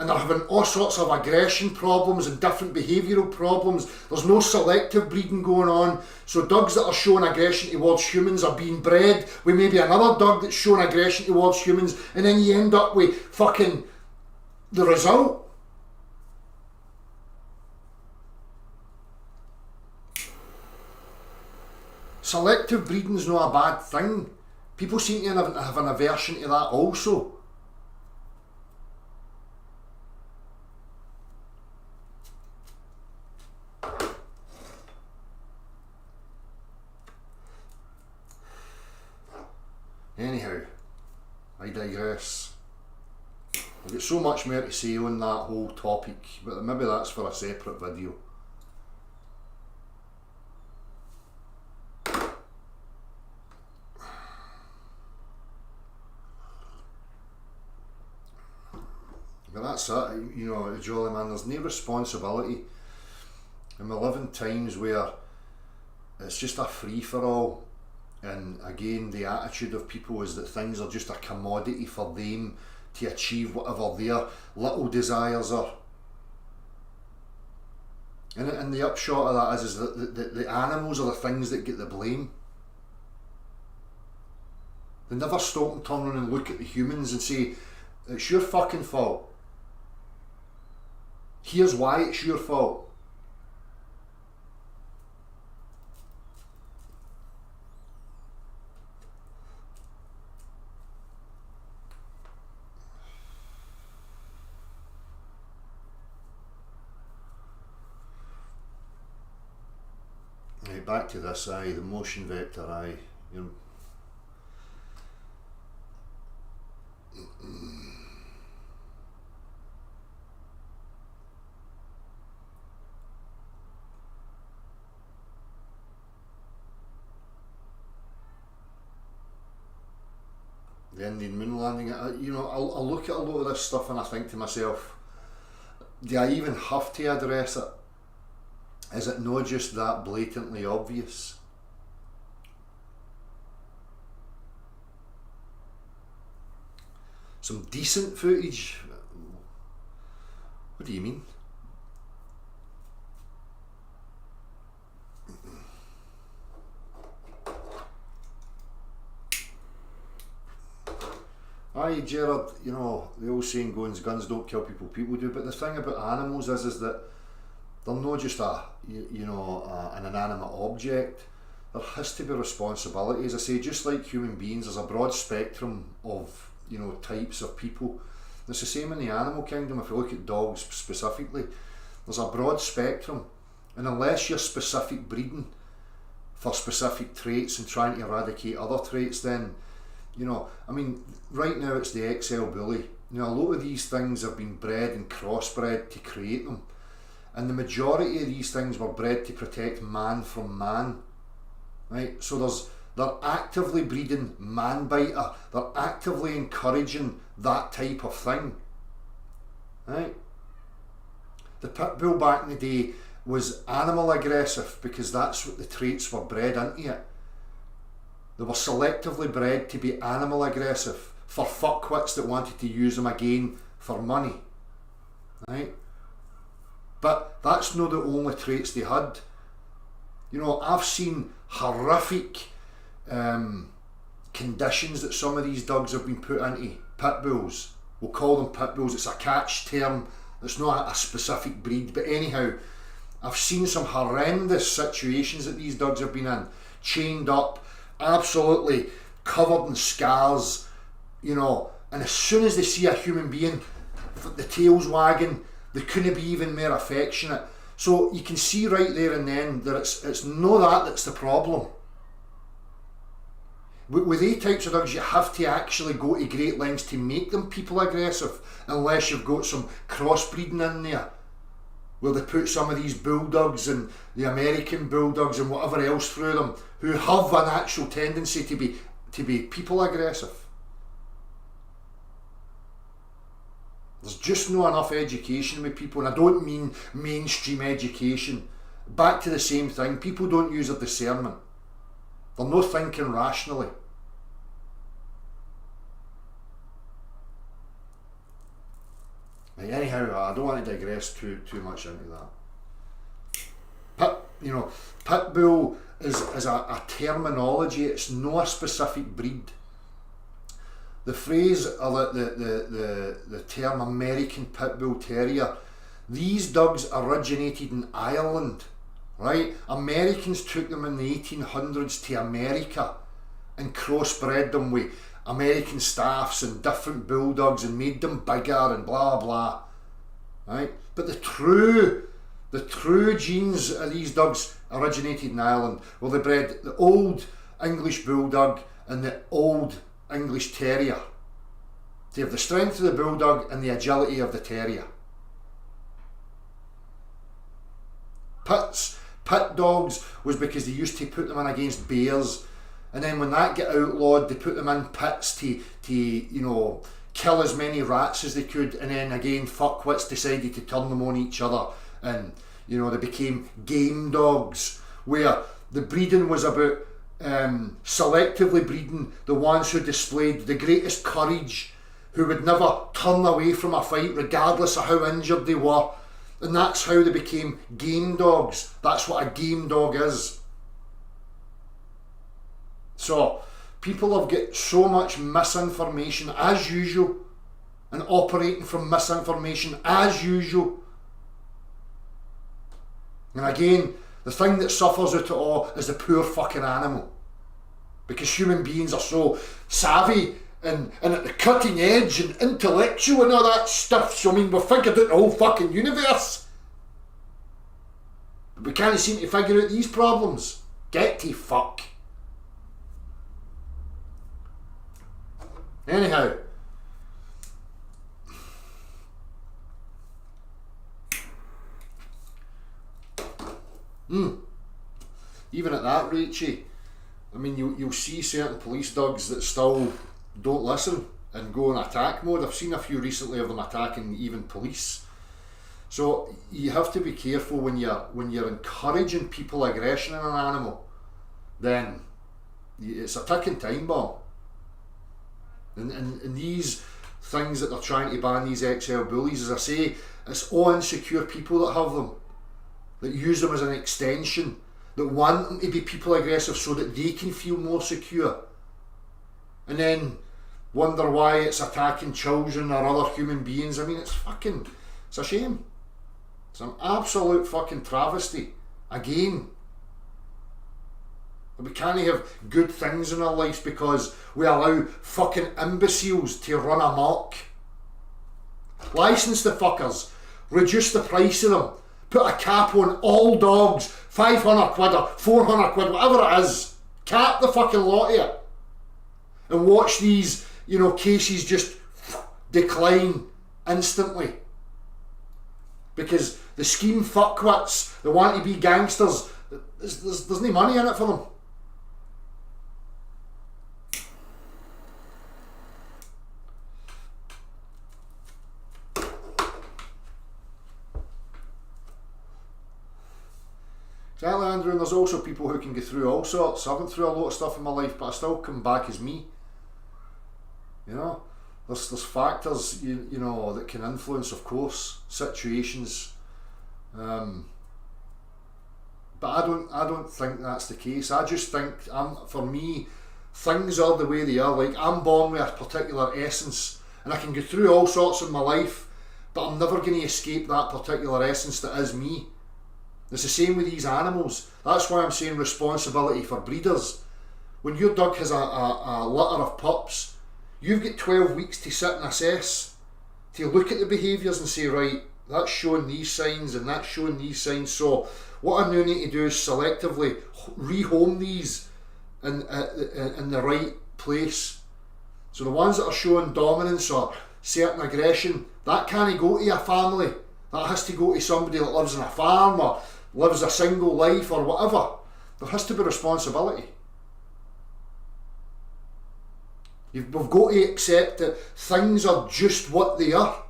and they're having all sorts of aggression problems and different behavioural problems. There's no selective breeding going on. So dogs that are showing aggression towards humans are being bred with maybe another dog that's showing aggression towards humans, and then you end up with fucking the result. Selective breeding's not a bad thing. People seem to have an aversion to that also. Anyhow, I digress. I've got so much more to say on that whole topic, but maybe that's for a separate video. But that's it, you know, Jolly Man, there's no responsibility. And we live in times where it's just a free-for-all. And again, the attitude of people is that things are just a commodity for them to achieve whatever their little desires are. And the upshot of that is that the animals are the things that get the blame. They never stop and turn around and look at the humans and say, it's your fucking fault. Here's why it's your fault. Right, back to this, the motion vector, you know. The Indian moon landing, you know, I'll look at a lot of this stuff and I think to myself, do I even have to address it? Is it not just that blatantly obvious? Some decent footage? What do you mean? Aye, Gerard, you know, the old saying goes, guns don't kill people, people do. But the thing about animals is that they're not just an inanimate object. There has to be responsibility. As I say, just like human beings, there's a broad spectrum of, you know, types of people. It's the same in the animal kingdom. If you look at dogs specifically, there's a broad spectrum, and unless you're specific breeding for specific traits and trying to eradicate other traits, then, you know, I mean, right now it's the XL bully. You know, a lot of these things have been bred and crossbred to create them, and the majority of these things were bred to protect man from man, right? So they're actively breeding man biter, they're actively encouraging that type of thing, right? The pit bull back in the day was animal aggressive because that's what the traits were bred into it. They were selectively bred to be animal aggressive for fuckwits that wanted to use them again for money, right? But that's not the only traits they had. You know, I've seen horrific conditions that some of these dogs have been put into. Pit bulls, we'll call them pit bulls, it's a catch term, it's not a specific breed, but anyhow, I've seen some horrendous situations that these dogs have been in, chained up, absolutely covered in scars, you know, and as soon as they see a human being, the tail's wagging, they couldn't be even more affectionate. So you can see right there and then that it's not that's the problem. With A types of dogs, you have to actually go to great lengths to make them people aggressive, unless you've got some crossbreeding in there, where they put some of these bulldogs and the American bulldogs and whatever else through them, who have a natural tendency to be people aggressive. There's just not enough education with people, and I don't mean mainstream education. Back to the same thing, people don't use their discernment. They're not thinking rationally. Right, anyhow, I don't want to digress too much into that. Pit bull is a terminology, it's not a specific breed. The phrase, or the term American Pit Bull Terrier, these dogs originated in Ireland, right? Americans took them in the 1800s to America and crossbred them with American staffs and different bulldogs and made them bigger and blah blah, right? But the true genes of these dogs originated in Ireland. Well, they bred the old English bulldog and the old English terrier. They have the strength of the bulldog and the agility of the terrier. Pit dogs was because they used to put them in against bears, and then when that got outlawed, they put them in pits to you know, kill as many rats as they could, and then again fuckwits decided to turn them on each other, and you know, they became game dogs, where the breeding was about selectively breeding the ones who displayed the greatest courage, who would never turn away from a fight regardless of how injured they were, And that's how they became game dogs. That's what a game dog is. So, people have got so much misinformation as usual, and operating from misinformation as usual. And again, the thing that suffers out of it all is the poor fucking animal. Because human beings are so savvy and at the cutting edge and intellectual and all that stuff. So I mean, we've figured out the whole fucking universe. But we can't seem to figure out these problems. Get to fuck. Anyhow. Even at that rate, I mean, you'll see certain police dogs that still don't listen and go in attack mode. I've seen a few recently of them attacking even police. So you have to be careful when you're encouraging people aggression in an animal. Then it's a ticking time bomb. And these things that they're trying to ban, these XL bullies, as I say, it's all insecure people that have them, that use them as an extension, that want them to be people aggressive so that they can feel more secure, and then wonder why it's attacking children or other human beings. I mean, it's a shame. It's an absolute fucking travesty. Again, we can't have good things in our lives because we allow fucking imbeciles to run amok. License the fuckers, reduce the price of them, put a cap on all dogs, 500 quid or 400 quid, whatever it is. Cap the fucking lot of it. And watch these, cases just decline instantly. Because the scheme fuckwits, they want to be gangsters, there's no money in it for them. Exactly, Andrew, and there's also people who can go through all sorts. I went through a lot of stuff in my life, but I still come back as me. There's factors that can influence, of course, situations. But I don't think that's the case. I just think for me, things are the way they are. Like, I'm born with a particular essence, and I can go through all sorts in my life, but I'm never going to escape that particular essence that is me. It's the same with these animals. That's why I'm saying responsibility for breeders. When your dog has a litter of pups, you've got 12 weeks to sit and assess, to look at the behaviours and say, right, that's showing these signs and that's showing these signs. So what I now need to do is selectively rehome these in the right place. So the ones that are showing dominance or certain aggression, that can't go to a family. That has to go to somebody that lives on a farm or lives a single life or whatever. There has to be responsibility. We've got to accept that things are just what they are.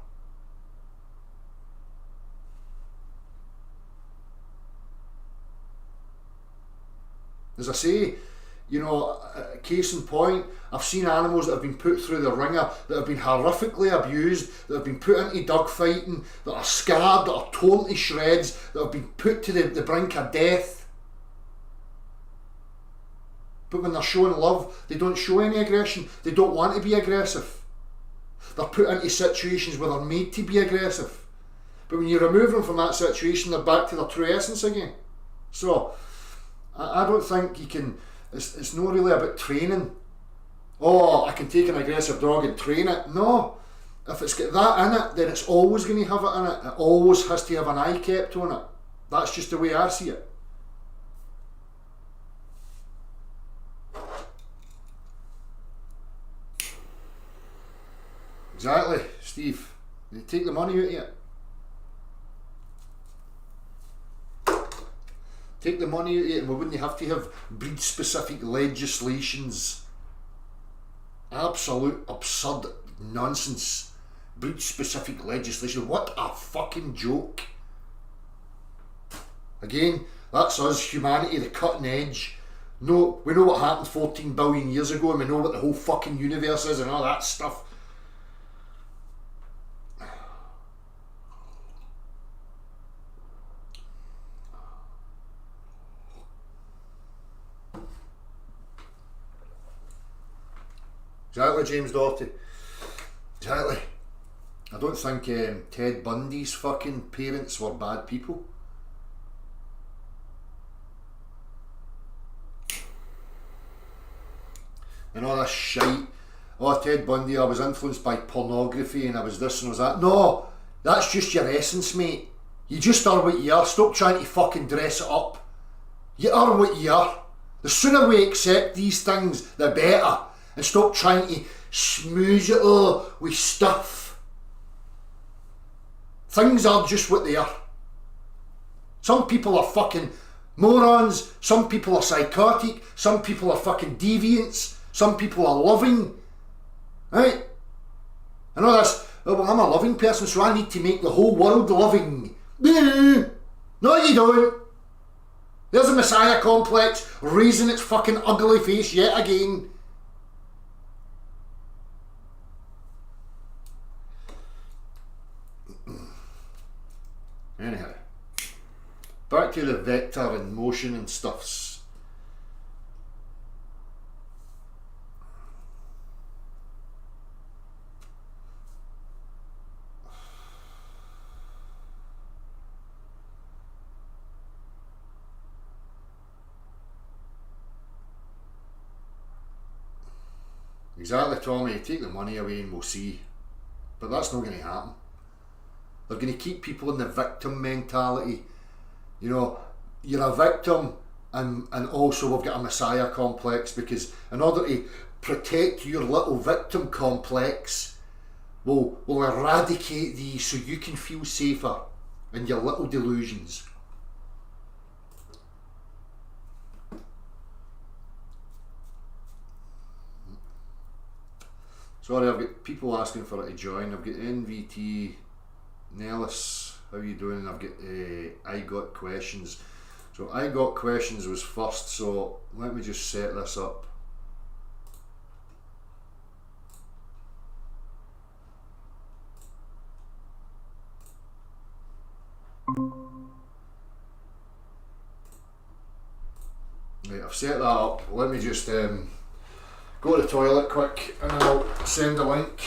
As I say, case in point, I've seen animals that have been put through the ringer, that have been horrifically abused, that have been put into dog fighting, that are scarred, that are torn to shreds, that have been put to the brink of death. But when they're showing love, they don't show any aggression. They don't want to be aggressive. They're put into situations where they're made to be aggressive. But when you remove them from that situation, they're back to their true essence again. So, I don't think you can... It's not really about training. Oh, I can take an aggressive dog and train it. No. If it's got that in it, then it's always going to have it in it. It always has to have an eye kept on it. That's just the way I see it. Exactly, Steve. They take the money out of it. Take the money out of it, and we wouldn't have to have breed-specific legislations. Absolute absurd nonsense. Breed-specific legislation. What a fucking joke. Again, that's us, humanity, the cutting edge. No, we know what happened 14 billion years ago, and we know what the whole fucking universe is and all that stuff. Exactly, James Doherty. Exactly. I don't think Ted Bundy's fucking parents were bad people. And all this shite. Oh, Ted Bundy, I was influenced by pornography and I was this and I was that. No, that's just your essence, mate. You just are what you are. Stop trying to fucking dress it up. You are what you are. The sooner we accept these things, the better. And stop trying to smooze it with stuff. Things are just what they are. Some people are fucking morons. Some people are psychotic. Some people are fucking deviants. Some people are loving. Right? I know that's, well, I'm a loving person, so I need to make the whole world loving. No, you don't. There's a messiah complex raising its fucking ugly face yet again. Anyhow, back to the vector and motion and stuffs. Exactly, Tommy. Take the money away and we'll see. But that's not going to happen. They're going to keep people in the victim mentality. You know, you're a victim and also we've got a messiah complex, because in order to protect your little victim complex, we'll eradicate these so you can feel safer in your little delusions. Sorry, I've got people asking for it to join. I've got NVT, Nellis, how you doing? I've got I got questions. So I got questions was first, so let me just set this up. Right, I've set that up. Let me just go to the toilet quick and I'll send a link.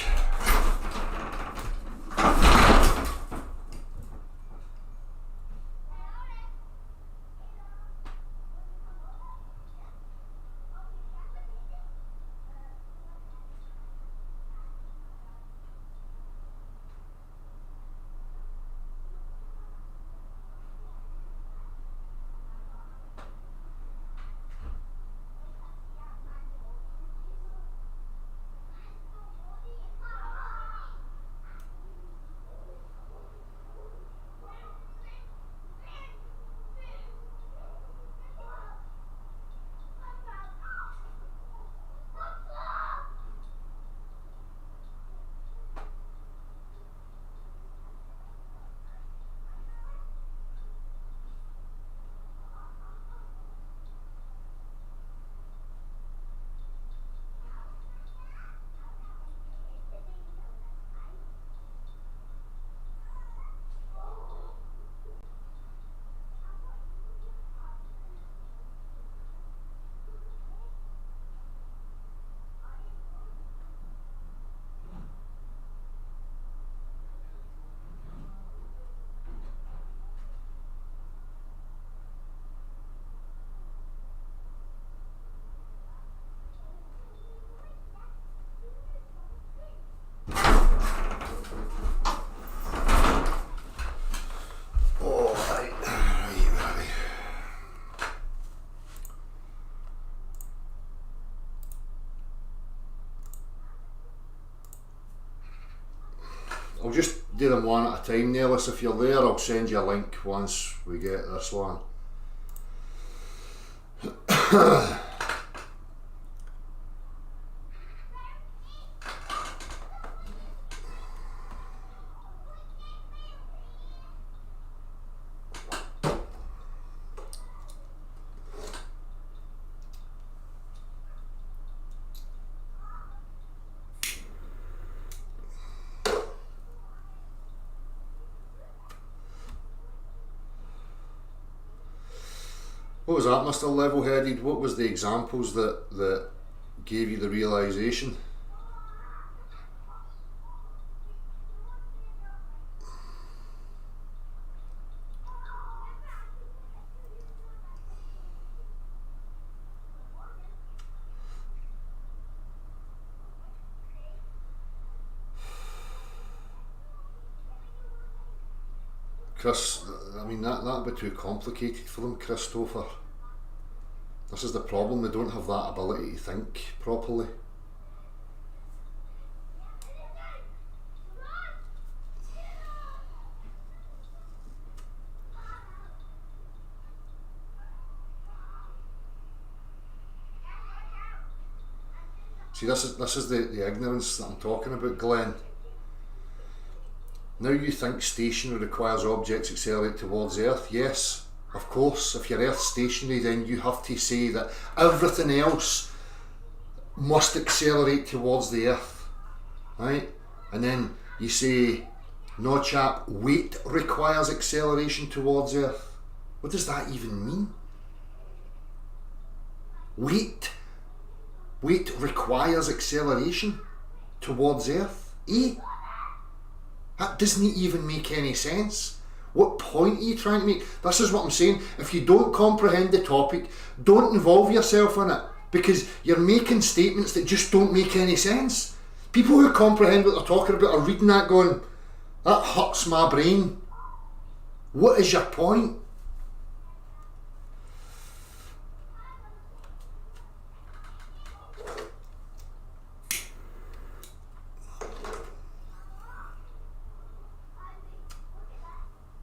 I'll just do them one at a time, Nellis. If you're there, I'll send you a link once we get this one. What was that, Mr. Level-Headed? What was the examples that gave you the realisation? Chris, I mean, that'd be too complicated for them, Christopher. This is the problem, they don't have that ability to think properly. See, this is the ignorance that I'm talking about, Glenn. Now you think stationary requires objects accelerate towards Earth. Yes, of course. If you're Earth stationary, then you have to say that everything else must accelerate towards the Earth, right? And then you say, no chap, weight requires acceleration towards Earth. What does that even mean? Weight requires acceleration towards Earth. That doesn't even make any sense. What point are you trying to make? This is what I'm saying. If you don't comprehend the topic, don't involve yourself in it, because you're making statements that just don't make any sense. People who comprehend what they're talking about are reading that going, that hurts my brain. What is your point?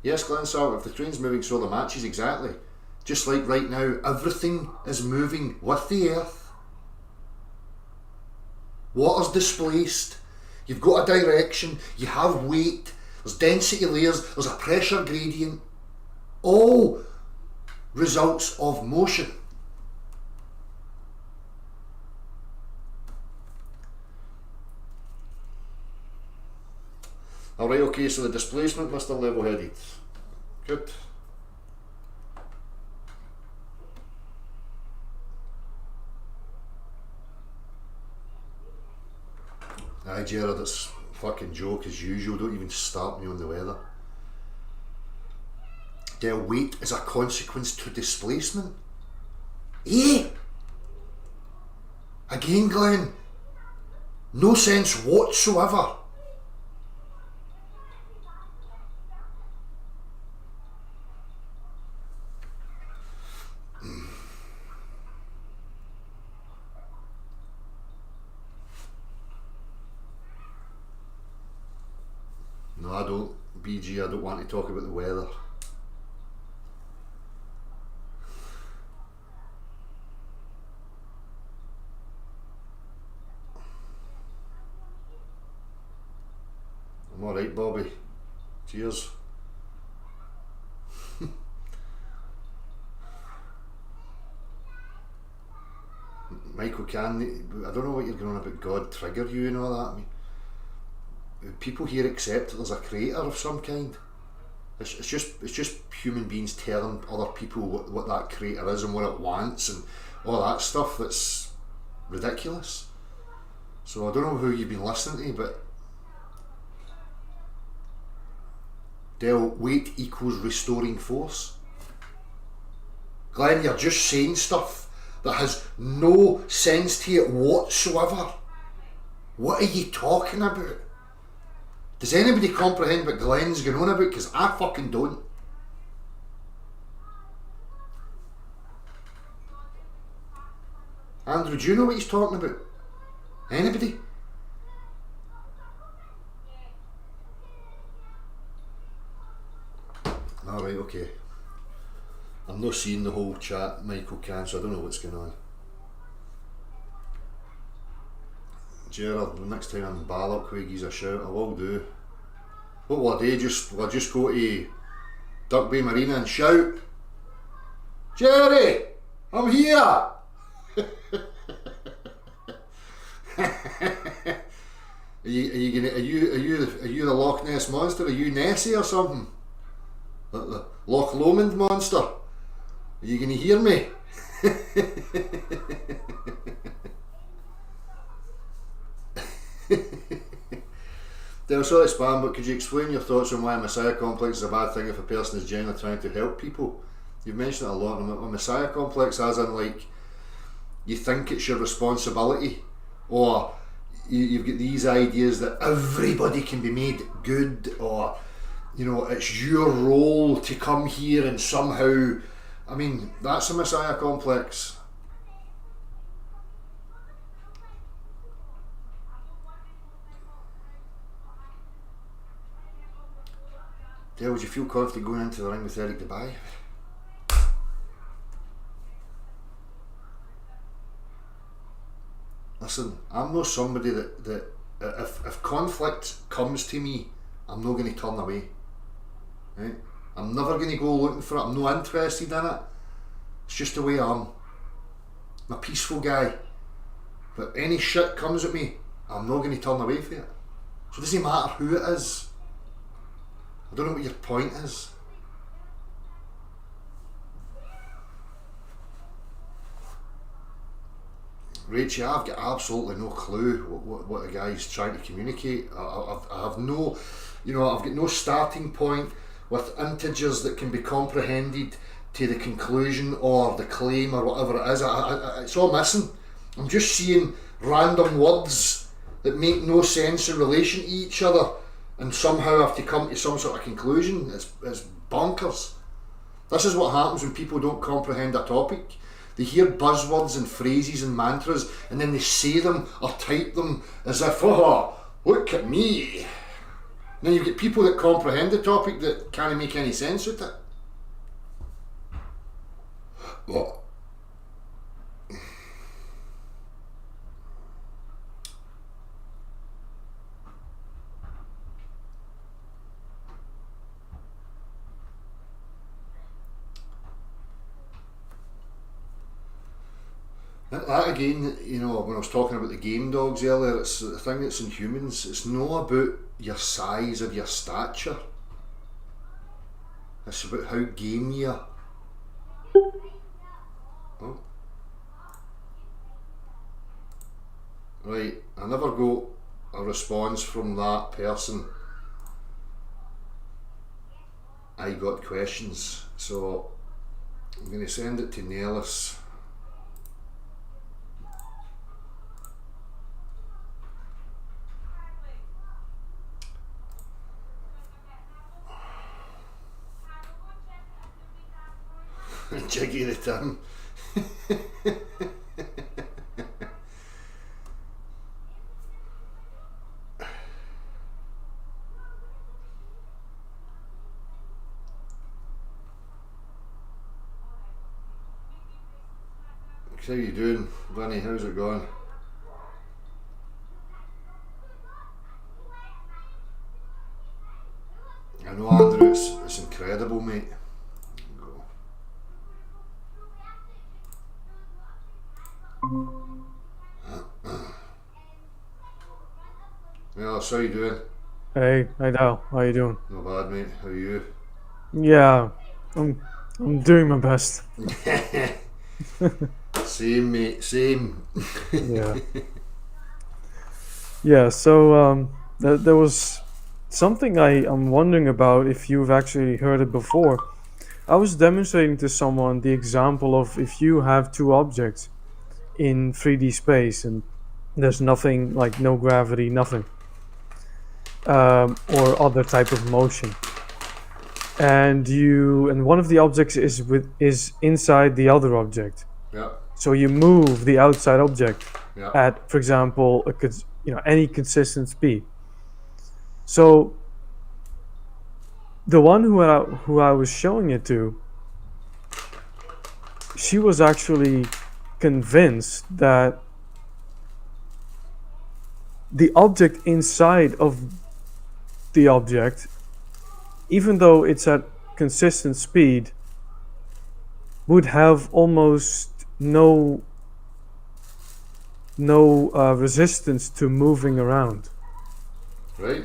Yes, Glenn, sir, if the train's moving, so the matches, exactly. Just like right now, everything is moving with the Earth. Water's displaced, you've got a direction, you have weight, there's density layers, there's a pressure gradient. All results of motion. Alright, okay, so the displacement, Mr. Level-Headed. Good. Aye, Gerard, it's fucking joke as usual. Don't even start me on the weather. Del, weight is a consequence to displacement. Again, Glenn, no sense whatsoever. No, I don't. BG, I don't want to talk about the weather. I'm alright, Bobby. Cheers. Michael Can, I don't know what you're going on about God trigger you and all that. I mean, people here accept that there's a creator of some kind. It's just human beings telling other people what that creator is and what it wants and all that stuff that's ridiculous. So I don't know who you've been listening to, but Del, weight equals restoring force. Glenn, you're just saying stuff that has no sense to it whatsoever. What are you talking about? Does anybody comprehend what Glenn's going on about? Because I fucking don't. Andrew, do you know what he's talking about? Anybody? Alright, okay. I'm not seeing the whole chat, Michael can, so I don't know what's going on. Gerard, the next time I'm in Ballock, will you give us a shout? I will do. What will I do? Will I just go to Duck Bay Marina and shout, Jerry, I'm here! Are you the Loch Ness Monster? Are you Nessie or something? The Loch Lomond Monster? Are you going to hear me? Del, sorry spam, but could you explain your thoughts on why a messiah complex is a bad thing if a person is genuinely trying to help people? You've mentioned it a lot. A messiah complex as in like you think it's your responsibility, or you've got these ideas that everybody can be made good, or it's your role to come here and somehow, that's a messiah complex. Dale, would you feel confident going into the ring with Eric Dubai? Listen, I'm not somebody that if conflict comes to me, I'm not going to turn away. Right? I'm never going to go looking for it. I'm not interested in it. It's just the way I am. I'm a peaceful guy. But any shit comes at me, I'm not going to turn away from it. So it doesn't matter who it is. I don't know what your point is. Rachel, I've got absolutely no clue what the guy's trying to communicate. I have no, I've got no starting point with integers that can be comprehended to the conclusion or the claim or whatever it is. It's all missing. I'm just seeing random words that make no sense in relation to each other and somehow have to come to some sort of conclusion. It's bonkers. This is what happens when people don't comprehend a topic. They hear buzzwords and phrases and mantras and then they say them or type them as if, oh, look at me. And then you get people that comprehend the topic that can't make any sense with it. What? That again, when I was talking about the game dogs earlier, it's the thing that's in humans. It's not about your size or your stature. It's about how game you are. Oh. Right, I never got a response from that person. I got questions, so I'm going to send it to Nellis. Jiggy the Tim. How you doing, Vinny? How's it going? I know, Andrew, it's incredible, mate. Yeah, so how you doing? Hey, Dal. How you doing? Not bad, mate. How are you? Yeah, I'm doing my best. Same, mate. Same. Yeah. Yeah. So there was something I'm wondering about if you've actually heard it before. I was demonstrating to someone the example of if you have two objects in 3D space and there's nothing, like no gravity, nothing, or other type of motion, and one of the objects is inside the other object. Yeah. So you move the outside object Yeah. at, for example, any consistent speed. So the one who I was showing it to, she was actually convinced that the object inside of the object, even though it's at consistent speed, would have almost no resistance to moving around. Right.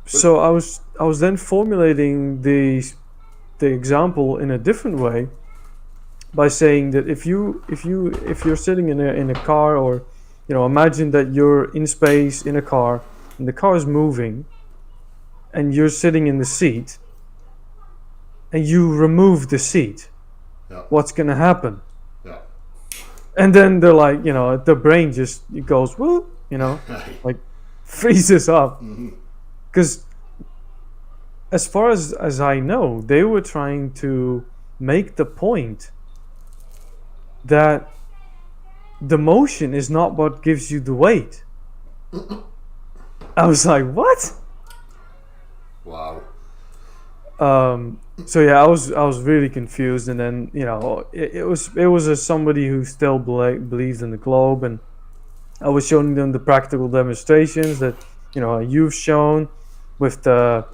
So I was then formulating the example in a different way by saying that if you're sitting in a car, or imagine that you're in space in a car and the car is moving and you're sitting in the seat and you remove the seat, Yeah. what's going to happen? Yeah. And then they're like, the brain just goes, well, like freezes up. Because as far as I know, they were trying to make the point that the motion is not what gives you the weight. I was like, what? Wow. So yeah, I was really confused, and then it was as somebody who still believes in the globe, and I was showing them the practical demonstrations that you've shown with the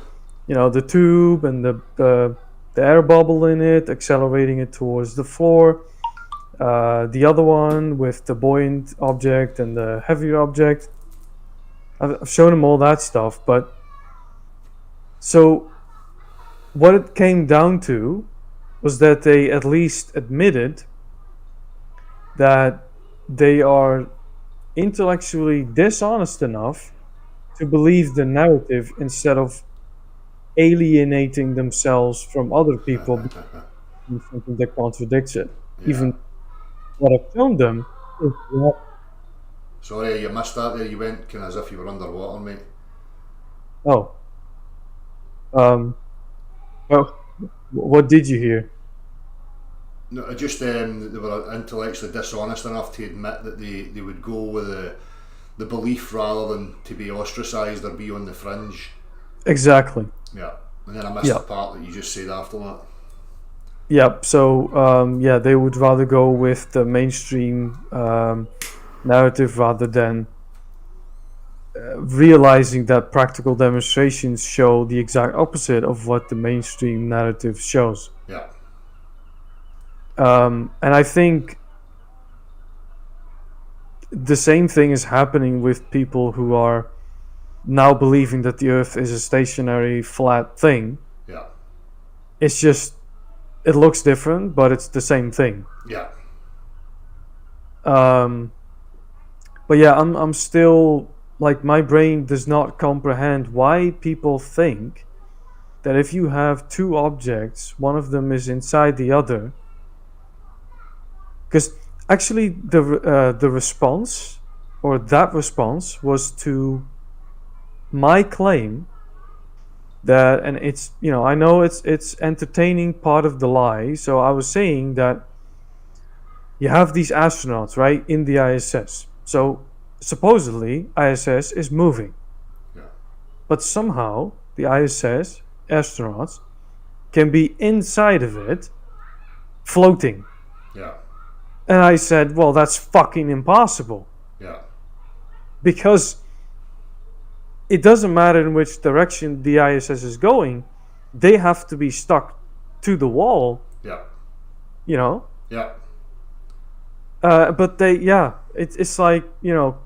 the tube and the air bubble in it, accelerating it towards the floor. The other one with the buoyant object and the heavier object. I've shown them all that stuff, but so what it came down to was that they at least admitted that they are intellectually dishonest enough to believe the narrative instead of alienating themselves from other people because something that contradicts it. Yeah. Even what I've shown them is what. Sorry, you missed that there. You went kind of as if you were underwater, mate. Oh. Well, what did you hear? No, just they were intellectually dishonest enough to admit that they would go with the belief rather than to be ostracised or be on the fringe. Exactly. Yeah, and then I missed the part that you just said after that. Yep. So they would rather go with the mainstream narrative rather than realizing that practical demonstrations show the exact opposite of what the mainstream narrative shows. Yeah. And I think the same thing is happening with people who are now believing that the Earth is a stationary, flat thing. Yeah. It's just, it looks different, but it's the same thing. Yeah. But yeah, I'm still, like, my brain does not comprehend why people think that if you have two objects, one of them is inside the other. Because actually the response, or that response, was to my claim that, and it's, I know it's entertaining part of the lie. So I was saying that you have these astronauts, right, in the ISS. So supposedly ISS is moving. Yeah. But somehow the ISS astronauts can be inside of it, floating. Yeah. And I said, well, that's fucking impossible. Yeah. Because it doesn't matter in which direction the ISS is going, they have to be stuck to the wall. Yeah. Yeah. But it's like,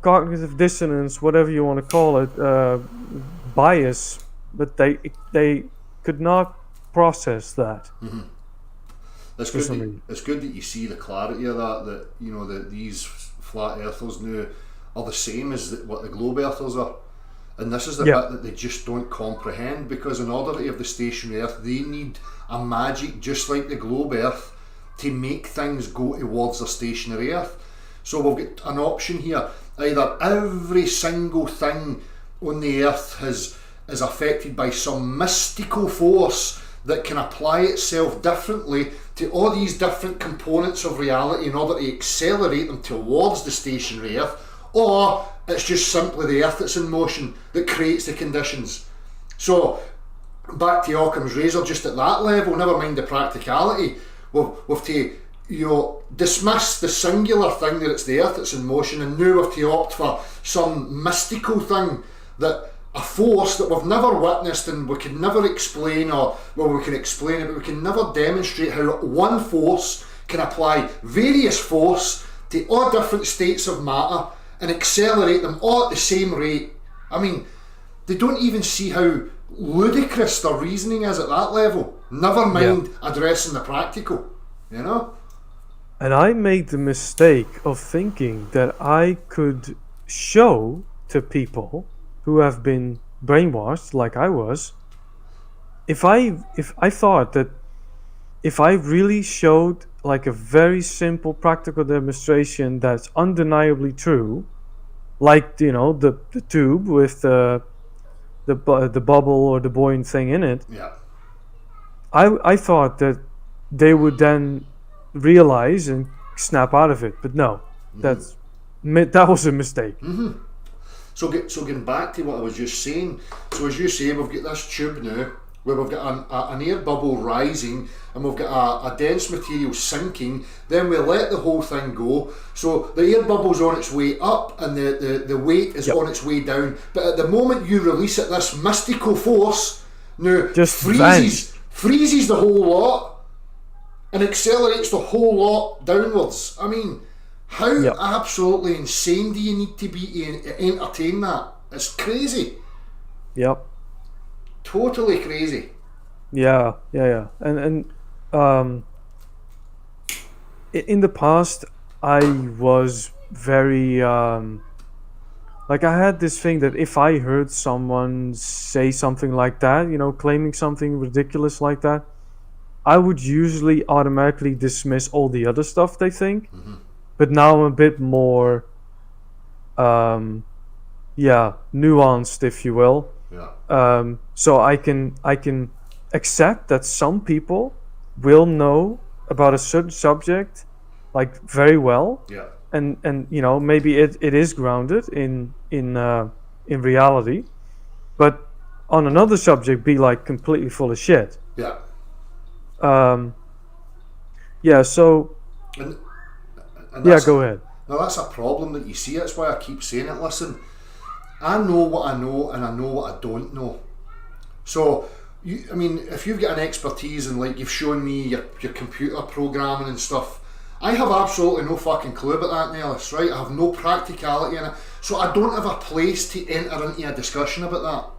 cognitive dissonance, whatever you want to call it, bias, but they could not process that. Mm-hmm. It's good that you see the clarity of that that these flat earthers now are the same as what the globe earthers are. And this is the bit that they just don't comprehend, because in order to have the stationary earth, they need a magic just like the globe earth to make things go towards the stationary earth. So we've got an option here: either every single thing on the earth is affected by some mystical force that can apply itself differently to all these different components of reality in order to accelerate them towards the stationary earth, or it's just simply the earth that's in motion that creates the conditions. So back to Occam's razor, just at that level, never mind the practicality, we've to dismiss the singular thing that it's the earth that's in motion, and now we've to opt for some mystical thing, that a force that we've never witnessed and we can never explain, or we can explain it, but we can never demonstrate how one force can apply various force to all different states of matter and accelerate them all at the same rate. I mean, they don't even see how ludicrous their reasoning is at that level, never mind addressing the practical, And I made the mistake of thinking that I could show to people who have been brainwashed like I was, if I thought that if I really showed like a very simple practical demonstration that's undeniably true, like the tube with the bubble or the buoyant thing in it. Yeah. I thought that they would then realize and snap out of it, but no, that was a mistake. So getting back to what I was just saying, so as you say, we've got this tube now where we've got an air bubble rising and we've got a dense material sinking, then we let the whole thing go. So the air bubble's on its way up and the weight is on its way down, but at the moment you release it, this mystical force now Just freezes the whole lot and accelerates the whole lot downwards. I mean, how absolutely insane do you need to be to entertain that? It's crazy. Yep. Totally crazy. Yeah. And in the past, I was very like I had this thing that if I heard someone say something like that, claiming something ridiculous like that, I would usually automatically dismiss all the other stuff they think. But now I'm a bit more, nuanced, if you will. Yeah. So I can accept that some people will know about a certain subject, like very well. Yeah. And maybe it is grounded in reality, but on another subject be like completely full of shit. Yeah. So. And Go ahead. Now that's a problem that you see. That's why I keep saying it. Listen, I know what I know and I know what I don't know. So, if you've got an expertise and like you've shown me your computer programming and stuff, I have absolutely no fucking clue about that, Nellis, right? I have no practicality in it. So I don't have a place to enter into a discussion about that,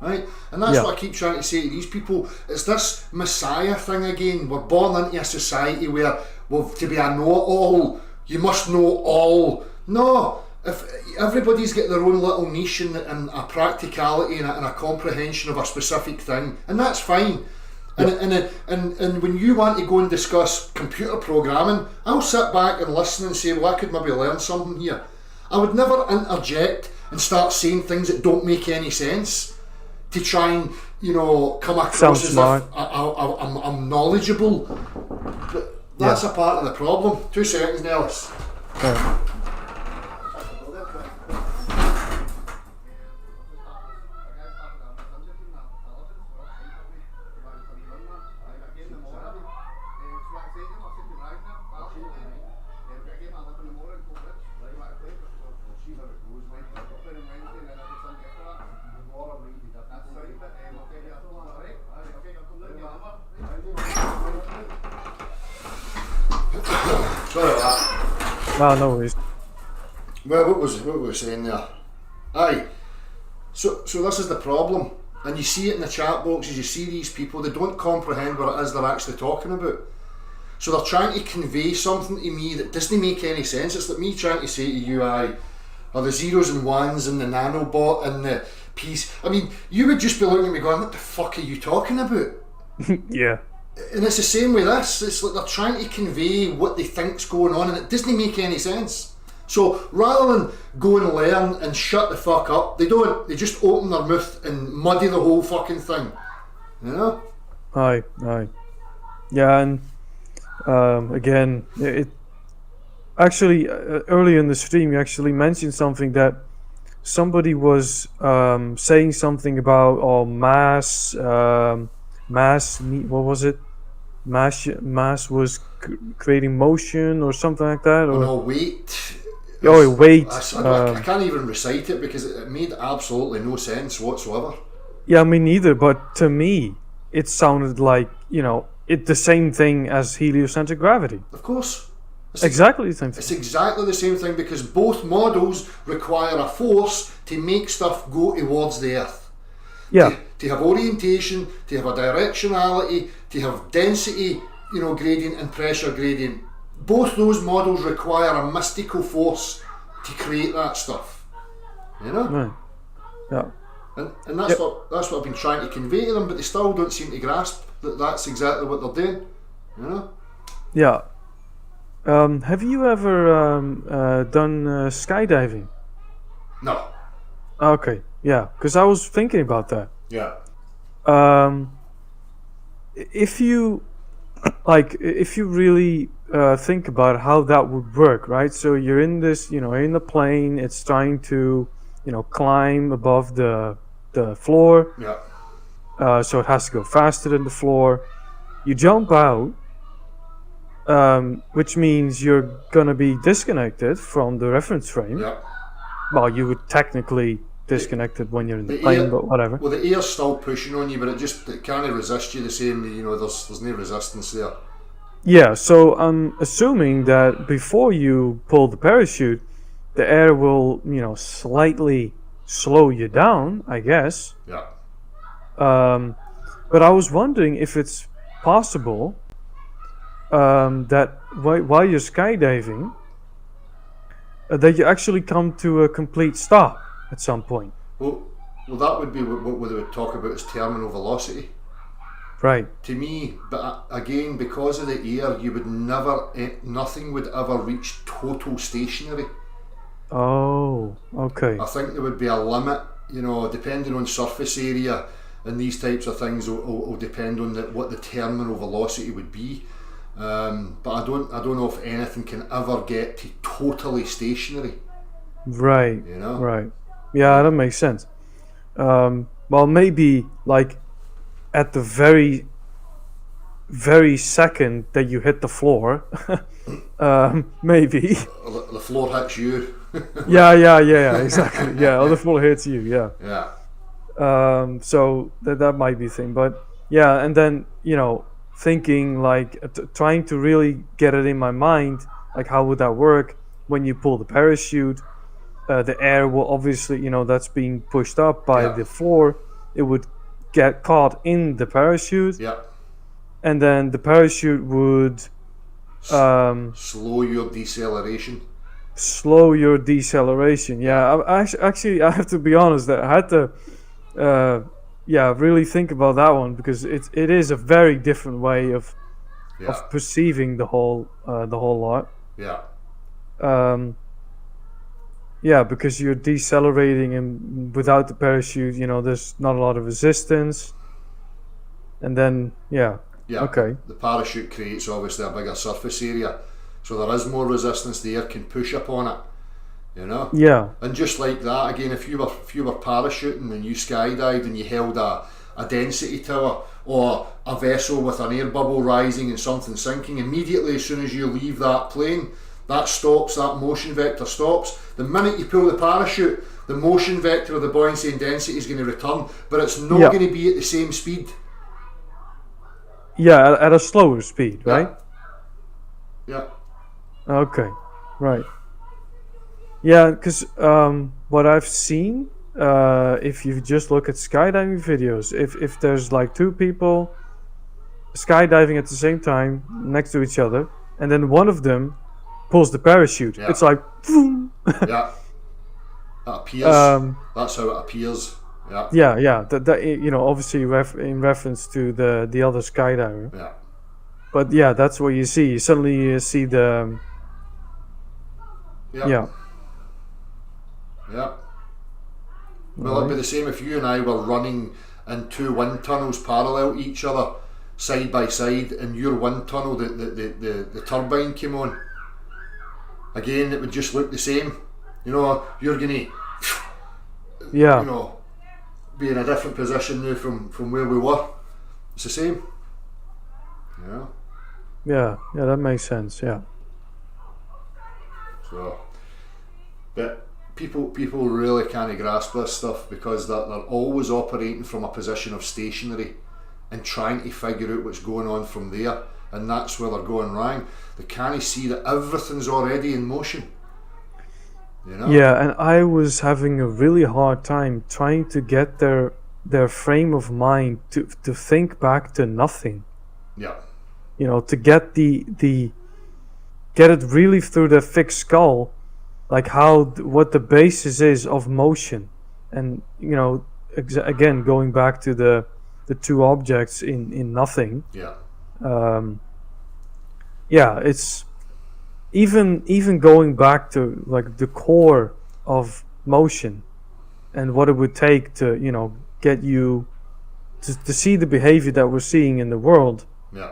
right? And that's what I keep trying to say to these people. It's this Messiah thing again. We're born into a society where to be a know-it-all, you must know all. No, if everybody's got their own little niche and a practicality and a comprehension of a specific thing, and that's fine. And when you want to go and discuss computer programming, I'll sit back and listen and say, well, I could maybe learn something here. I would never interject and start saying things that don't make any sense to try and come across as smart. If I'm knowledgeable. But that's a part of the problem. 2 seconds, Nellis. Sorry about that. No worries. Well, what was we saying there? Aye. So this is the problem, and you see it in the chat boxes. You see these people; they don't comprehend what it is they're actually talking about. So they're trying to convey something to me that doesn't make any sense. It's like me trying to say to you, are the zeros and ones and the nanobot and the piece. I mean, you would just be looking at me going, "What the fuck are you talking about?" Yeah. And it's the same with this. It's like they're trying to convey what they think's going on, and it doesn't make any sense. So rather than go and learn and shut the fuck up, they don't. They just open their mouth and muddy the whole fucking thing. Aye. Yeah, and again, it actually earlier in the stream you actually mentioned something that somebody was saying something about mass. What was it? Mass was creating motion or something like that. Or no, weight. Weight. I can't even recite it because it made absolutely no sense whatsoever. Yeah, me neither. But to me, it sounded like the same thing as heliocentric gravity. Of course. It's exactly the same thing. It's exactly the same thing because both models require a force to make stuff go towards the Earth. Yeah. To have orientation, to have a directionality, to have density, gradient and pressure gradient. Both those models require a mystical force to create that stuff. Right. Yeah. And that's what I've been trying to convey to them, but they still don't seem to grasp that that's exactly what they're doing. Yeah. Have you ever done skydiving? No. Okay, yeah, because I was thinking about that. Yeah. Um, if you if you really think about how that would work, right? So you're in this, in the plane. It's trying to, climb above the floor. Yeah. So it has to go faster than the floor. You jump out, which means you're gonna be disconnected from the reference frame. Yeah. Well, you would technically disconnect it when you're in the The plane, air, but whatever. well, the air's still pushing on you, but it can't resist you the same. There's no resistance there. Yeah, so I'm assuming that before you pull the parachute, the air will, slightly slow you down, I guess. Yeah. But I was wondering if it's possible that while you're skydiving, that you actually come to a complete stop at some point. Well, that would be what they would talk about as terminal velocity. Right. To me, but again, because of the air, you would nothing would ever reach total stationary. Oh, okay. I think there would be a limit, depending on surface area, and these types of things will depend on what the terminal velocity would be. But I don't know if anything can ever get to totally stationary. Right. Right. Yeah, that makes sense. Well, maybe like at the very second that you hit the floor, maybe. The floor hits you. Yeah, exactly. Yeah, or the floor hits you. Yeah. Yeah. So that might be a thing, but yeah, and then thinking like trying to really get it in my mind, like how would that work when you pull the parachute? The air will obviously, that's being pushed up by the floor. It would get caught in the parachute. Yeah. And then the parachute would slow your deceleration. Slow your deceleration. Yeah, actually, I have to be honest. That I had to, really think about that one because it is a very different way of perceiving the whole lot. Yeah. Yeah, because you're decelerating and without the parachute, there's not a lot of resistance. And then, yeah. Okay. The parachute creates obviously a bigger surface area, so there is more resistance. The air can push upon it, Yeah. And just like that, again, if you were parachuting and you skydived and you held a density tower or a vessel with an air bubble rising and something sinking, immediately as soon as you leave that plane, that stops, that motion vector stops. The minute you pull the parachute, the motion vector of the buoyancy and density is going to return, but it's not going to be at the same speed. Yeah, at a slower speed, right? Yeah. Okay, right. Yeah, because what I've seen, if you just look at skydiving videos, if there's like two people skydiving at the same time next to each other, and then one of them pulls the parachute, it's like, boom. Yeah. It appears. That's how it appears. Yeah. Yeah. That obviously in reference to the other skydiver. Yeah. But yeah, that's what you see. You suddenly see the. Yeah. Well, it'd be the same if you and I were running in two wind tunnels parallel to each other, side by side, and your wind tunnel, the turbine came on. Again, it would just look the same. You're gonna, be in a different position now from where we were. It's the same. Yeah, that makes sense. Yeah. So, but people really can't grasp this stuff because they're always operating from a position of stationary and trying to figure out what's going on from there, and that's where they're going wrong. They can't see that everything's already in motion. Yeah, and I was having a really hard time trying to get their frame of mind to think back to nothing. Yeah. To get get it really through their thick skull, like what the basis is of motion, and again going back to the two objects in nothing. Yeah. It's even going back to like the core of motion and what it would take to, get you to see the behavior that we're seeing in the world. Yeah.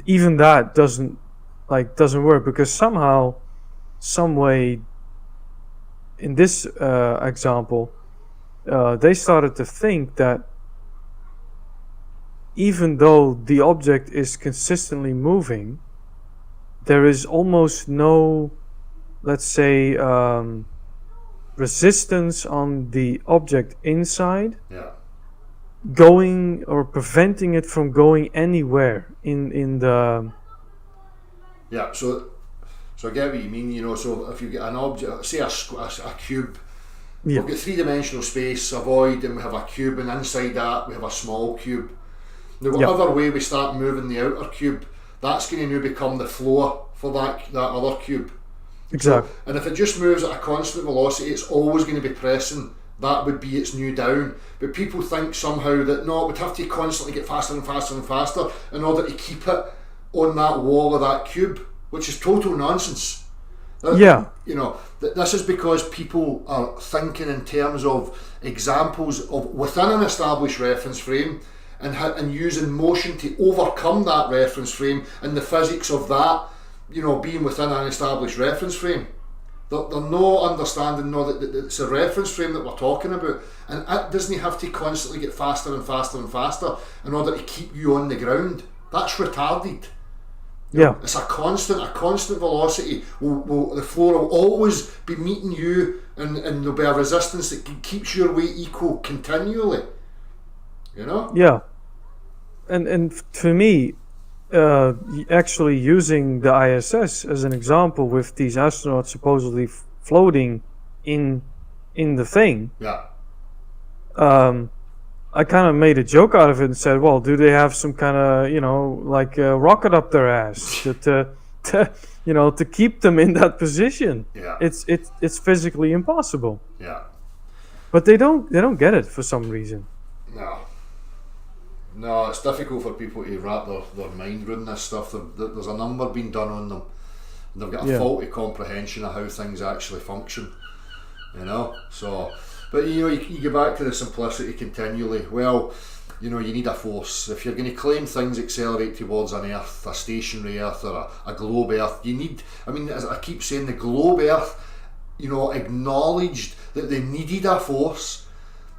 Even that doesn't work, because somehow, some way, in this example, they started to think that even though the object is consistently moving, there is almost no, let's say, resistance on the object inside, going or preventing it from going anywhere in the. Yeah, so I get what you mean. So if you get an object, say a cube, we've got three-dimensional space, a void, and we have a cube, and inside that we have a small cube. Now, whatever way we start moving the outer cube, that's going to now become the floor for that other cube. Exactly. So, and if it just moves at a constant velocity, it's always going to be pressing. That would be its new down. But people think somehow that no, it would have to constantly get faster and faster and faster in order to keep it on that wall of that cube, which is total nonsense. This is because people are thinking in terms of examples of within an established reference frame, and using motion to overcome that reference frame and the physics of that, being within an established reference frame. They're not understanding that it's a reference frame that we're talking about, and it doesn't have to constantly get faster and faster and faster in order to keep you on the ground. That's retarded. It's a constant velocity. The floor will always be meeting you, and there'll be a resistance that keeps your weight equal continually. Yeah, and for me, actually using the ISS as an example with these astronauts supposedly floating in the thing. I kind of made a joke out of it and said, well, do they have some kind of, like a rocket up their ass to keep them in that position? It's physically impossible. But they don't get it for some reason. No, it's difficult for people to wrap their mind around this stuff. There's a number being done on them. They've got a faulty comprehension of how things actually function. So, but you go back to the simplicity continually. Well, you need a force. If you're going to claim things accelerate towards an Earth, a stationary Earth or a globe Earth, as I keep saying, the globe Earth, acknowledged that they needed a force,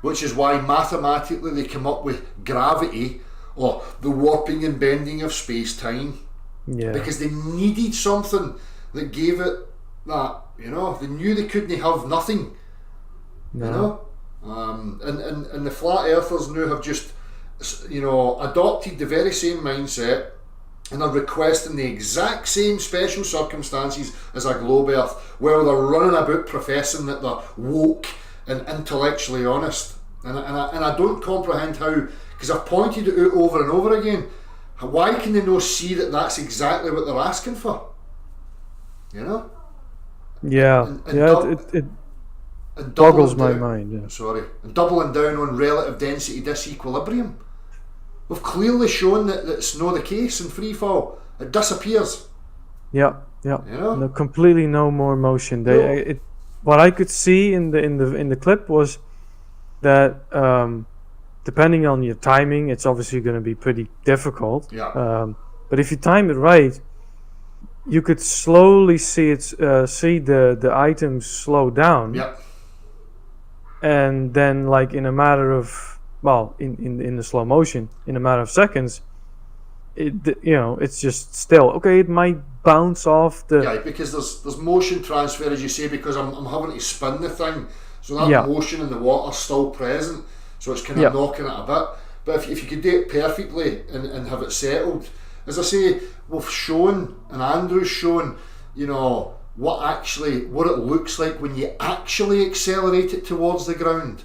which is why mathematically they come up with gravity, or the warping and bending of space-time, because they needed something that gave it that. They knew they couldn't have nothing. And the flat earthers now have just adopted the very same mindset and are requesting the exact same special circumstances as a globe Earth, where they're running about professing that they're woke and intellectually honest. And I don't comprehend how, because I've pointed it out over and over again, why can they not see that that's exactly what they're asking for? It boggles my mind. And doubling down on relative density disequilibrium. We've clearly shown that it's not the case in free fall. It disappears. No, completely no more motion. What I could see in the clip was that depending on your timing, it's obviously going to be pretty difficult. But if you time it right, you could slowly see the items slow down. And then, like in a matter of, in the slow motion, in a matter of seconds, it's just still okay. It might bounce off the because there's motion transfer, as you say, because I'm having to spin the thing, so that motion in the water's still present, so it's kind of knocking it a bit. But if you could do it perfectly and have it settled, as I say, we've shown, and Andrew's shown, what it looks like when you actually accelerate it towards the ground.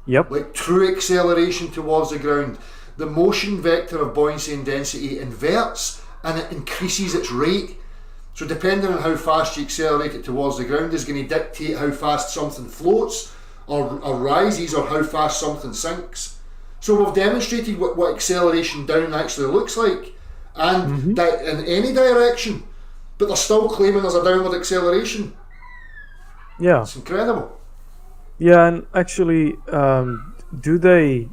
Like true acceleration towards the ground. The motion vector of buoyancy and density inverts, and it increases its rate. So depending on how fast you accelerate it towards the ground is going to dictate how fast something floats or rises, or how fast something sinks. So we've demonstrated what acceleration down actually looks like, and in any direction, but they're still claiming there's a downward acceleration. Yeah. It's incredible. Yeah, and actually, do they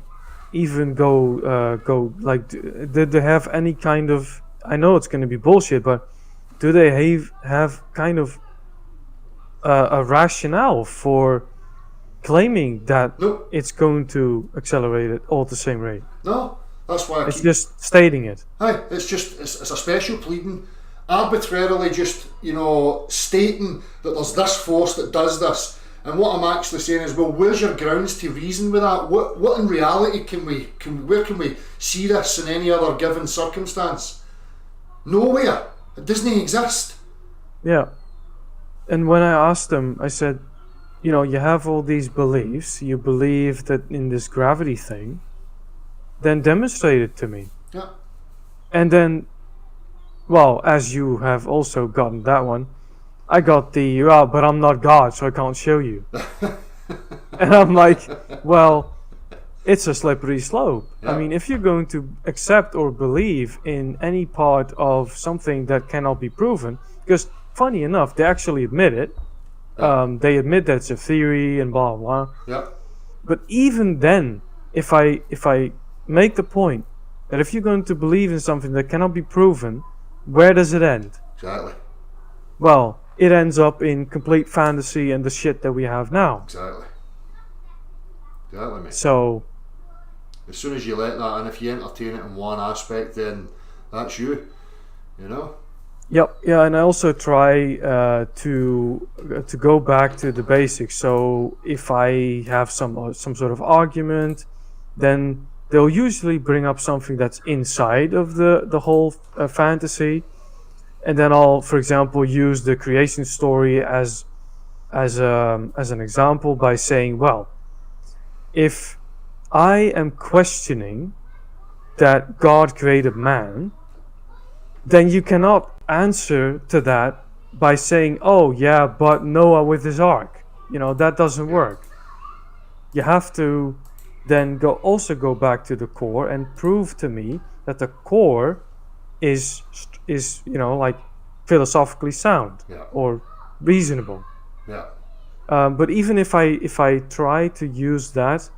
even go like? Did they have any kind of? I know it's going to be bullshit, but do they have kind of a rationale for claiming that No, it's going to accelerate at all at the same rate? no, that's why I It's keep. just stating it. Aye, it's a special pleading, arbitrarily just stating that there's this force that does this. And what I'm actually saying is, well, where's your grounds to reason with that? What in reality where can we see this in any other given circumstance? Nowhere. It doesn't exist. Yeah. And when I asked them, I said, you have all these beliefs. You believe that in this gravity thing. Then demonstrate it to me. Yeah. And then, well, as you have also gotten that one, I got but I'm not God, so I can't show you. And I'm like, well, it's a slippery slope. Yeah. I mean, if you're going to accept or believe in any part of something that cannot be proven, because funny enough, they actually admit it. Yeah. They admit that it's a theory and blah blah. Yeah. But even then, if I make the point that if you're going to believe in something that cannot be proven, where does it end? Exactly. Well, it ends up in complete fantasy and the shit that we have now. Exactly. Exactly, mate. So, as soon as you let that in, if you entertain it in one aspect, then that's you. yep, yeah, and I also try to go back to the basics. So if I have some sort of argument, then they'll usually bring up something that's inside of the whole fantasy, and then I'll, for example, use the creation story as an example by saying, well, if I am questioning that God created man, then you cannot answer to that by saying, oh yeah, but Noah with his ark. That doesn't work. You have to then go back to the core and prove to me that the core is like philosophically sound. Yeah. Or reasonable. Yeah. But even if I try to use that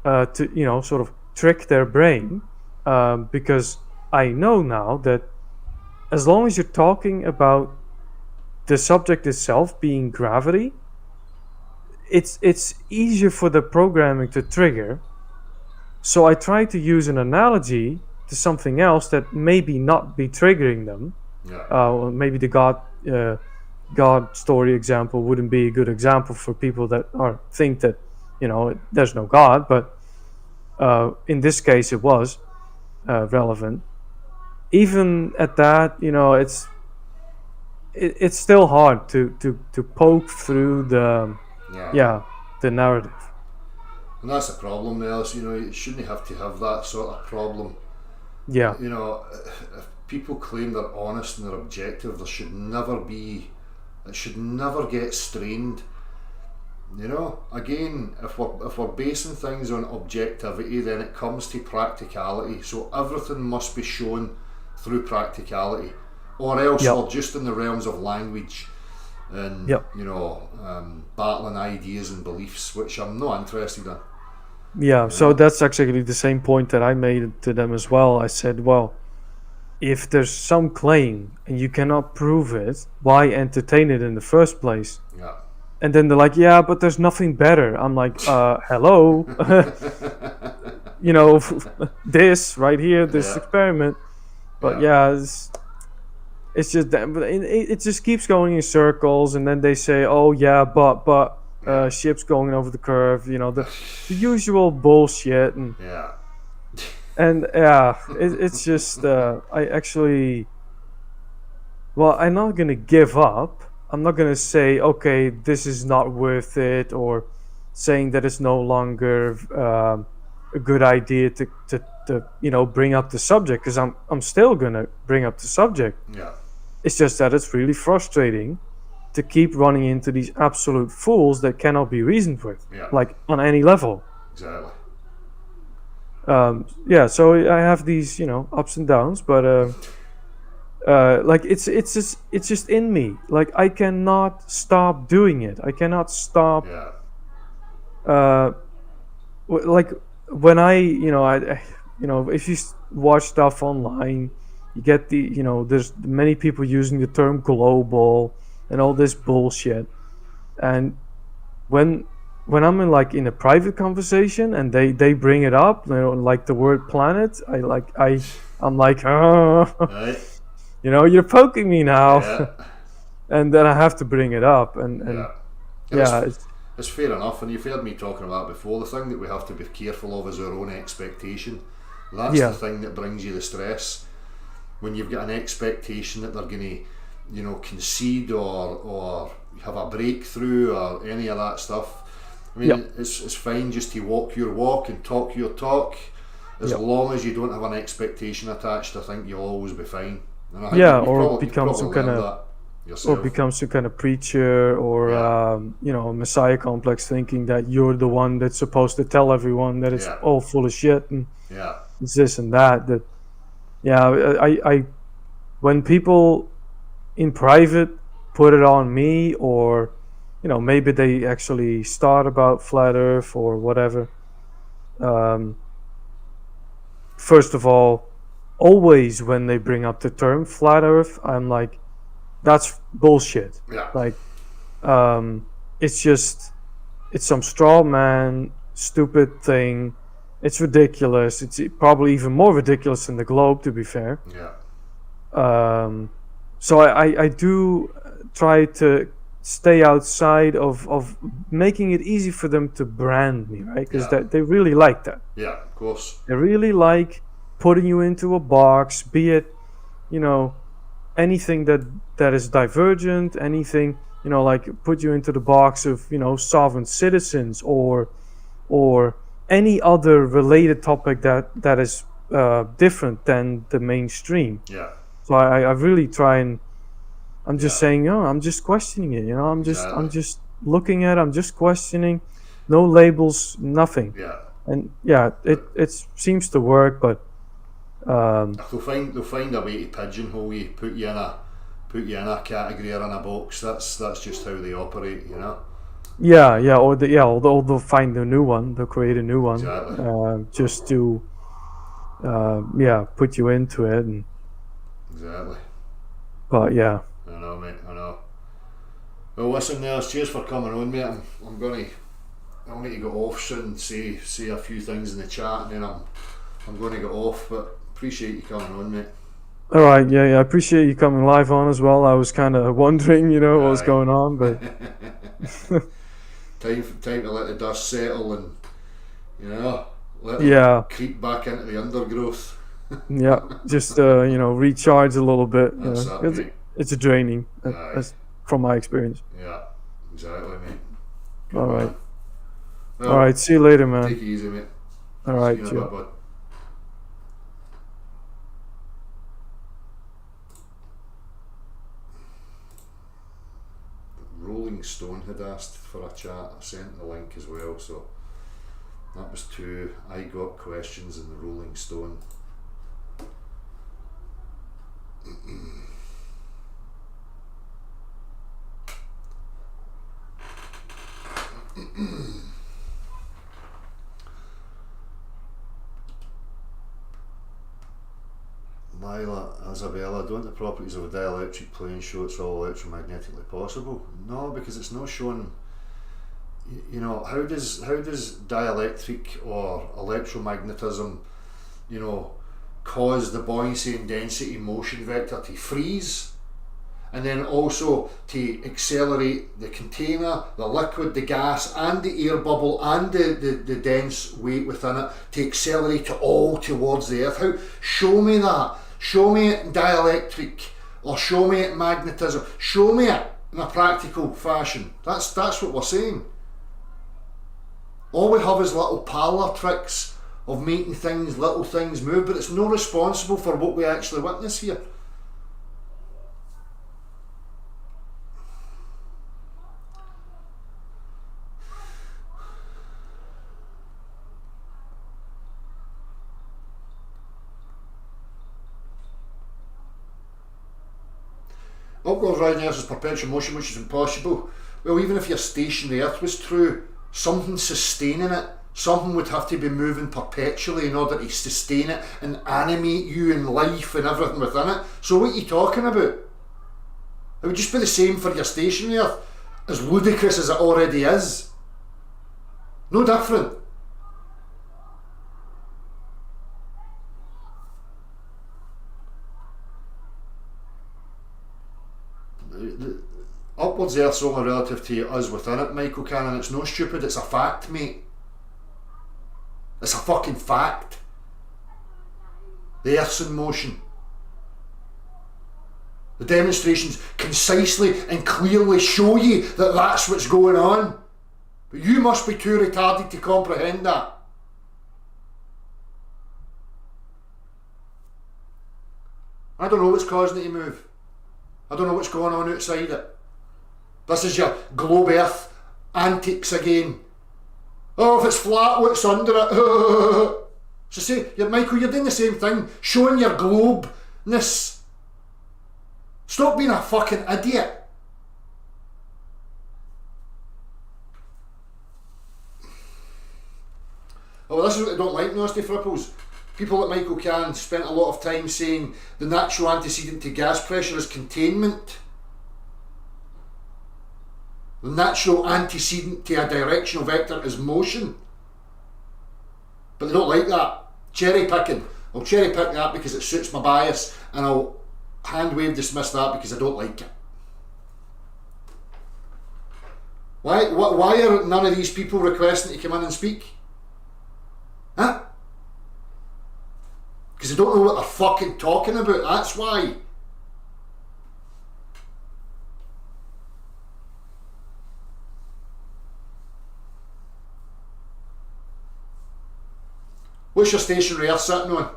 to sort of trick their brain, because I know now that as long as you're talking about the subject itself being gravity, it's easier for the programming to trigger. So I try to use an analogy to something else that maybe not be triggering them. Yeah. Maybe the God story example wouldn't be a good example for people that think that there's no God, but in this case it was relevant. Even at that, it's still hard to poke through the narrative. And that's the problem, Ellis. You shouldn't have to have that sort of problem. Yeah. If people claim they're honest and they're objective, it should never get strained. Again, if we're basing things on objectivity, then it comes to practicality. So everything must be shown through practicality, or else we're just in the realms of language and battling ideas and beliefs, which I'm not interested in. Yeah, so that's actually the same point that I made to them as well. I said, well, if there's some claim and you cannot prove it, why entertain it in the first place? Yeah. And then they're like, yeah, but there's nothing better. I'm like, hello. This right here, this experiment. But it's just that, but it just keeps going in circles, and then they say, oh yeah, but ships going over the curve, the usual bullshit, and it's just I'm not gonna give up. I'm not gonna say, okay, this is not worth it, or saying that it's no longer a good idea to bring up the subject, because I'm still gonna bring up the subject. Yeah. It's just that it's really frustrating to keep running into these absolute fools that cannot be reasoned with, like on any level. Exactly. So I have these, ups and downs, but like it's just in me. Like I cannot stop doing it. I cannot stop. Yeah. Uh, like when if you watch stuff online, you get there's many people using the term global and all this bullshit. And when I'm in a private conversation and they bring it up, like the word planet, I'm like, oh, Right. you're poking me now. Yeah. And then I have to bring it up, and Yeah. And yeah, it's it's fair enough, and you've heard me talking about it before. The thing that we have to be careful of is our own expectation. That's yeah, the thing that brings you the stress. When you've got an expectation that they're going to, concede or have a breakthrough or any of that stuff. I mean, yeah, it's fine just to walk your walk and talk your talk. As yeah, long as you don't have an expectation attached, I think you'll always be fine. And I think yeah, you've become probably some kind learned of that yourself. some kind of preacher, or Yeah. a messiah complex, thinking that you're the one that's supposed to tell everyone that it's Yeah. all full of shit and Yeah. it's this and that. Yeah, I when people in private put it on me, or maybe they actually start about flat earth or whatever. um, First of all, always when they bring up the term flat earth, I'm like, that's bullshit. Yeah. Like, it's just it's some straw man stupid thing. It's ridiculous. It's probably even more ridiculous than the globe, to be fair. Yeah. So I do try to stay outside of making it easy for them to brand me, right? Because Yeah. they really like that. Yeah. Of course. They really like putting you into a box, be it, anything that is divergent, anything, like put you into the box of, sovereign citizens, or any other related topic that is different than the mainstream. Yeah. So I really try, and I'm just Yeah. saying, no, I'm just questioning it. I'm Exactly. just looking at, I'm just questioning, no labels, nothing. Yeah. And yeah, it seems to work, but They'll find a way to pigeonhole you, put you in a category or in a box. That's just how they operate. yeah, or they'll find a new one, they'll create a new one, Exactly. just to put you into it. And Exactly. but yeah, I know, mate. I know. Well, listen, Nels, cheers for coming on, mate. I'll need to go off soon, say a few things in the chat, and then I'm going to get off. But appreciate you coming on, mate. all right, yeah, I appreciate you coming live on as well. I was kind of wondering, what was Aye. going on, but Time to let the dust settle and let yeah, it creep back into the undergrowth. yeah, just recharge a little bit. That's that, 'Cause mate. it's draining, Aye. that's from my experience. Yeah, exactly, mate. Good All man. right, Well, all right, see you later, man. take it easy, mate. All right, See you in a chill. bit, bud. Rolling Stone had asked for a chat. I sent the link as well, so that was two I got questions in the Rolling Stone. Lila, Isabella, don't the properties of a dielectric plane show it's all electromagnetically possible? No, because it's not shown. How does dielectric or electromagnetism, cause the buoyancy and density motion vector to freeze, and then also to accelerate the container, the liquid, the gas, and the air bubble, and the dense weight within it, to accelerate it all towards the earth? How? Show me that. Show me it in dielectric, or show me it in magnetism. Show me it in a practical fashion. That's what we're saying. All we have is little parlour tricks of making little things move, but it's not responsible for what we actually witness here. upwards rising Earth is perpetual motion, which is impossible. Well, even if your stationary Earth was true, something sustaining it, something would have to be moving perpetually in order to sustain it and animate you and life and everything within it. So what are you talking about? It would just be the same for your stationary Earth, as ludicrous as it already is. No different. The upwards Earth's only relative to us within it, Michael Cannon. It's no stupid, it's a fact, mate. It's a fucking fact. The Earth's in motion. The demonstrations concisely and clearly show you that that's what's going on. But you must be too retarded to comprehend that. I don't know what's causing it to move. I don't know what's going on outside it. This is your globe Earth antics again. Oh, if it's flat, what's under it? So say, Michael, you're doing the same thing, showing your globeness. Stop being a fucking idiot. Oh, well, this is what they don't like, nasty fripples. People like Michael Cann spent a lot of time saying the natural antecedent to gas pressure is containment. The natural antecedent to a directional vector is motion. But they don't like that. Cherry picking. I'll cherry pick that because it suits my bias, and I'll hand wave dismiss that because I don't like it. Why are none of these people requesting to come in and speak? Huh? Because they don't know what they're fucking talking about, that's why. What's your stationary Earth sitting on?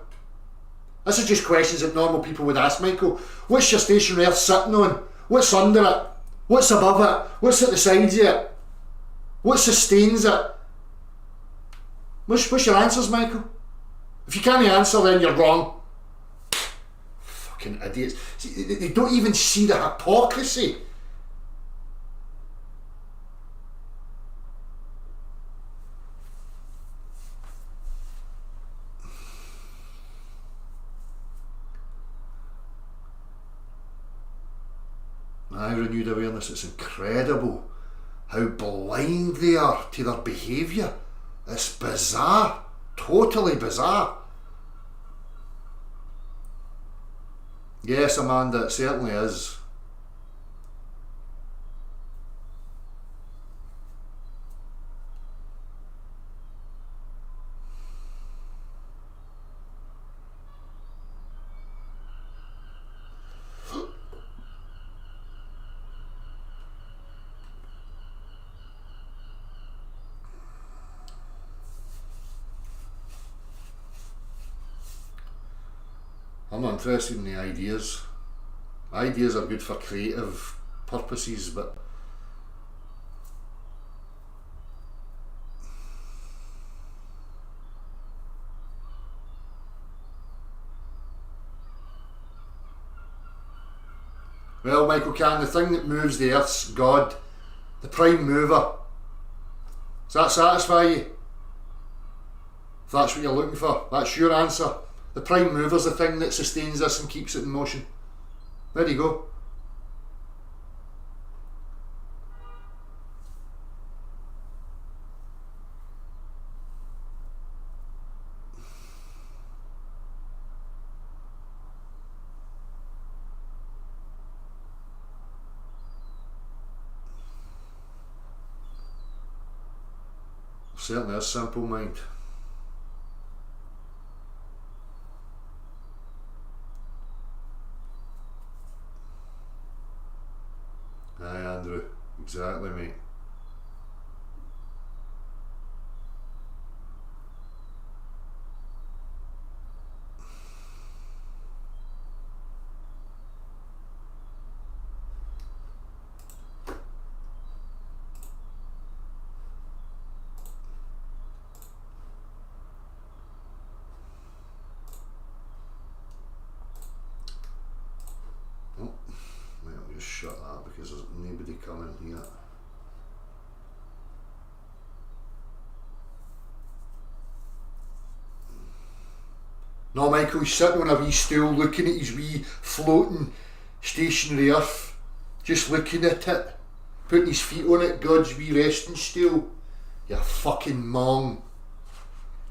This is just questions that normal people would ask, Michael. What's your stationary Earth sitting on? What's under it? What's above it? What's at the sides of it? What sustains it? What's your answers, Michael? If you can't answer, then you're wrong. Fucking idiots. See, they don't even see the hypocrisy. My renewed awareness, it's incredible how blind they are to their behaviour. It's bizarre. Totally bizarre. Yes, Amanda, it certainly is. I'm not interested in the ideas. Ideas are good for creative purposes, but well, Michael Cann, the thing that moves the Earth's God, the prime mover. Does that satisfy you? If that's what you're looking for, that's your answer. The prime mover's the thing that sustains this and keeps it in motion. There you go. Certainly a simple mind. Aye, Andrew, exactly, mate. shut that because there's nobody coming here. No, Michael, he's sitting on a wee stool looking at his wee floating stationary earth, just looking at it, putting his feet on it, God's wee resting stool. You fucking mong.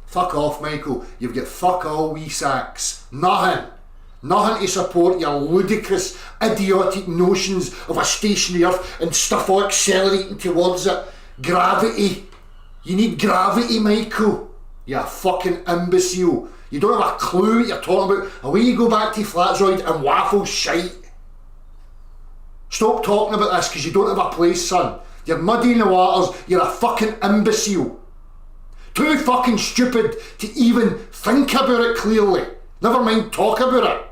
Fuck off, Michael. You've got fuck all wee sacks. Nothing. Nothing to support your ludicrous, idiotic notions of a stationary earth and stuff all accelerating towards it. Gravity. You need gravity, Michael. You fucking imbecile. You don't have a clue what you're talking about. Away you go back to Flatzoid and waffle shite. Stop talking about this because you don't have a place, son. You're muddying the waters. You're a fucking imbecile. Too fucking stupid to even think about it clearly. Never mind talk about it.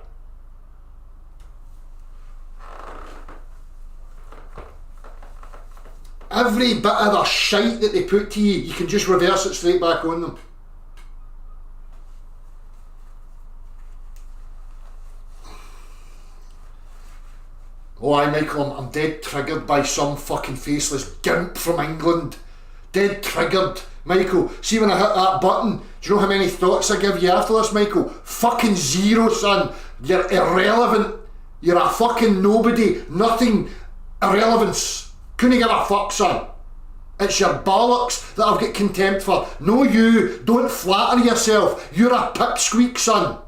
Every bit of the shite that they put to you, you can just reverse it straight back on them. Oh aye, Michael, I'm dead triggered by some fucking faceless gimp from England. Dead triggered. Michael, see when I hit that button, do you know how many thoughts I give you after this, Michael? Fucking zero, son. You're irrelevant. You're a fucking nobody. Nothing. Irrelevance. Couldn't give a fuck, son. It's your bollocks that I've got contempt for. No you. Don't flatter yourself. You're a pipsqueak, son.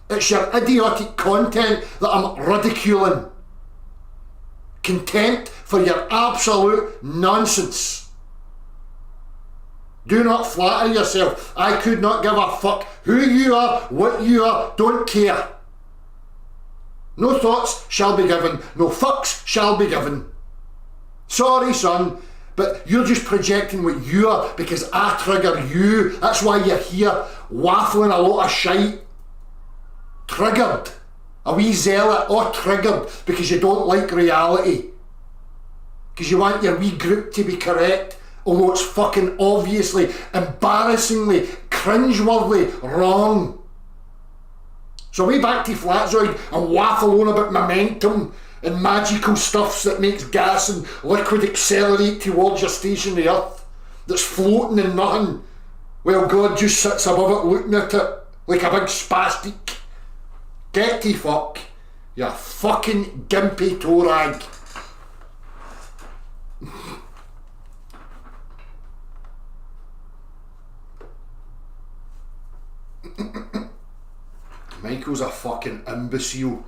It's your idiotic content that I'm ridiculing. Contempt for your absolute nonsense. Do not flatter yourself. I could not give a fuck who you are, what you are, don't care. No thoughts shall be given, no fucks shall be given. Sorry, son, but you're just projecting what you are because I trigger you. That's why you're here waffling a lot of shite. Triggered. A wee zealot, or triggered because you don't like reality. Because you want your wee group to be correct, although it's fucking obviously, embarrassingly, cringeworthy wrong. So way back to Flatzoid and waffle on about momentum and magical stuffs that makes gas and liquid accelerate towards your stationary earth that's floating in nothing, while God just sits above it looking at it like a big spastic. Get to fuck, you fucking gimpy toe rag. Michael's a fucking imbecile.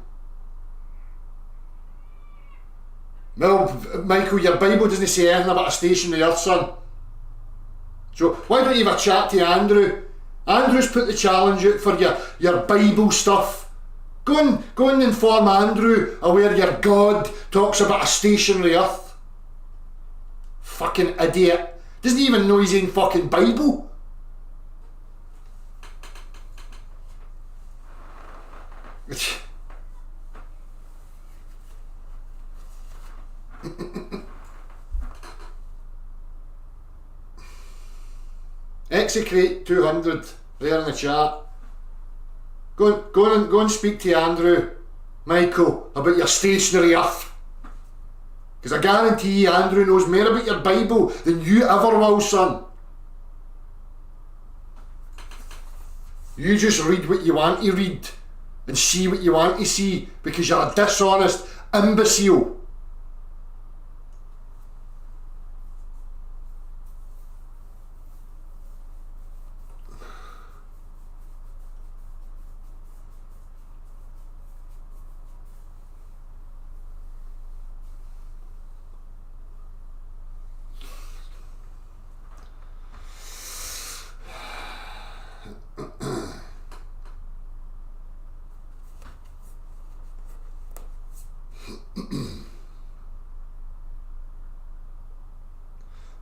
Well, Michael, your Bible doesn't say anything about a stationary earth, son. So why don't you have a chat to Andrew? Andrew's put the challenge out for your Bible stuff. Go and inform Andrew of where your God talks about a stationary earth. Fucking idiot. Doesn't even know his own fucking Bible. Execrate 200 there in the chat. Go and speak to Andrew, Michael, about your stationary earth. Because I guarantee you Andrew knows more about your Bible than you ever will, son. You just read what you want to read and see what you want to see because you're a dishonest imbecile.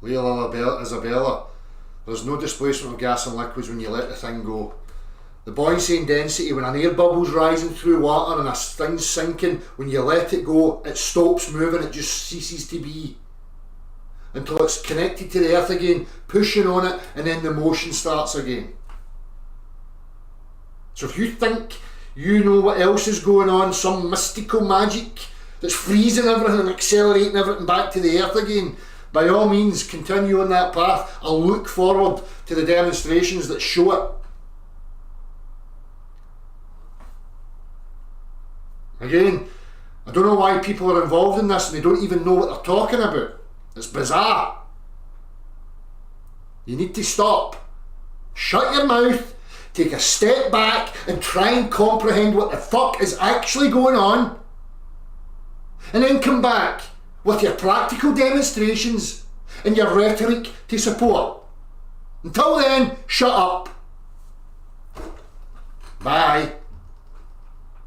Well, Isabella, there's no displacement of gas and liquids when you let the thing go. The buoyancy and density, when an air bubble's rising through water and a thing's sinking, when you let it go, it stops moving, it just ceases to be. Until it's connected to the earth again, pushing on it, and then the motion starts again. So if you think you know what else is going on, some mystical magic that's freezing everything and accelerating everything back to the earth again, by all means continue on that path. I'll look forward to the demonstrations that show it. Again, I don't know why people are involved in this and they don't even know what they're talking about. It's bizarre. You need to stop. Shut your mouth, take a step back and try and comprehend what the fuck is actually going on, and then come back with your practical demonstrations and your rhetoric to support. Until then, shut up. Bye.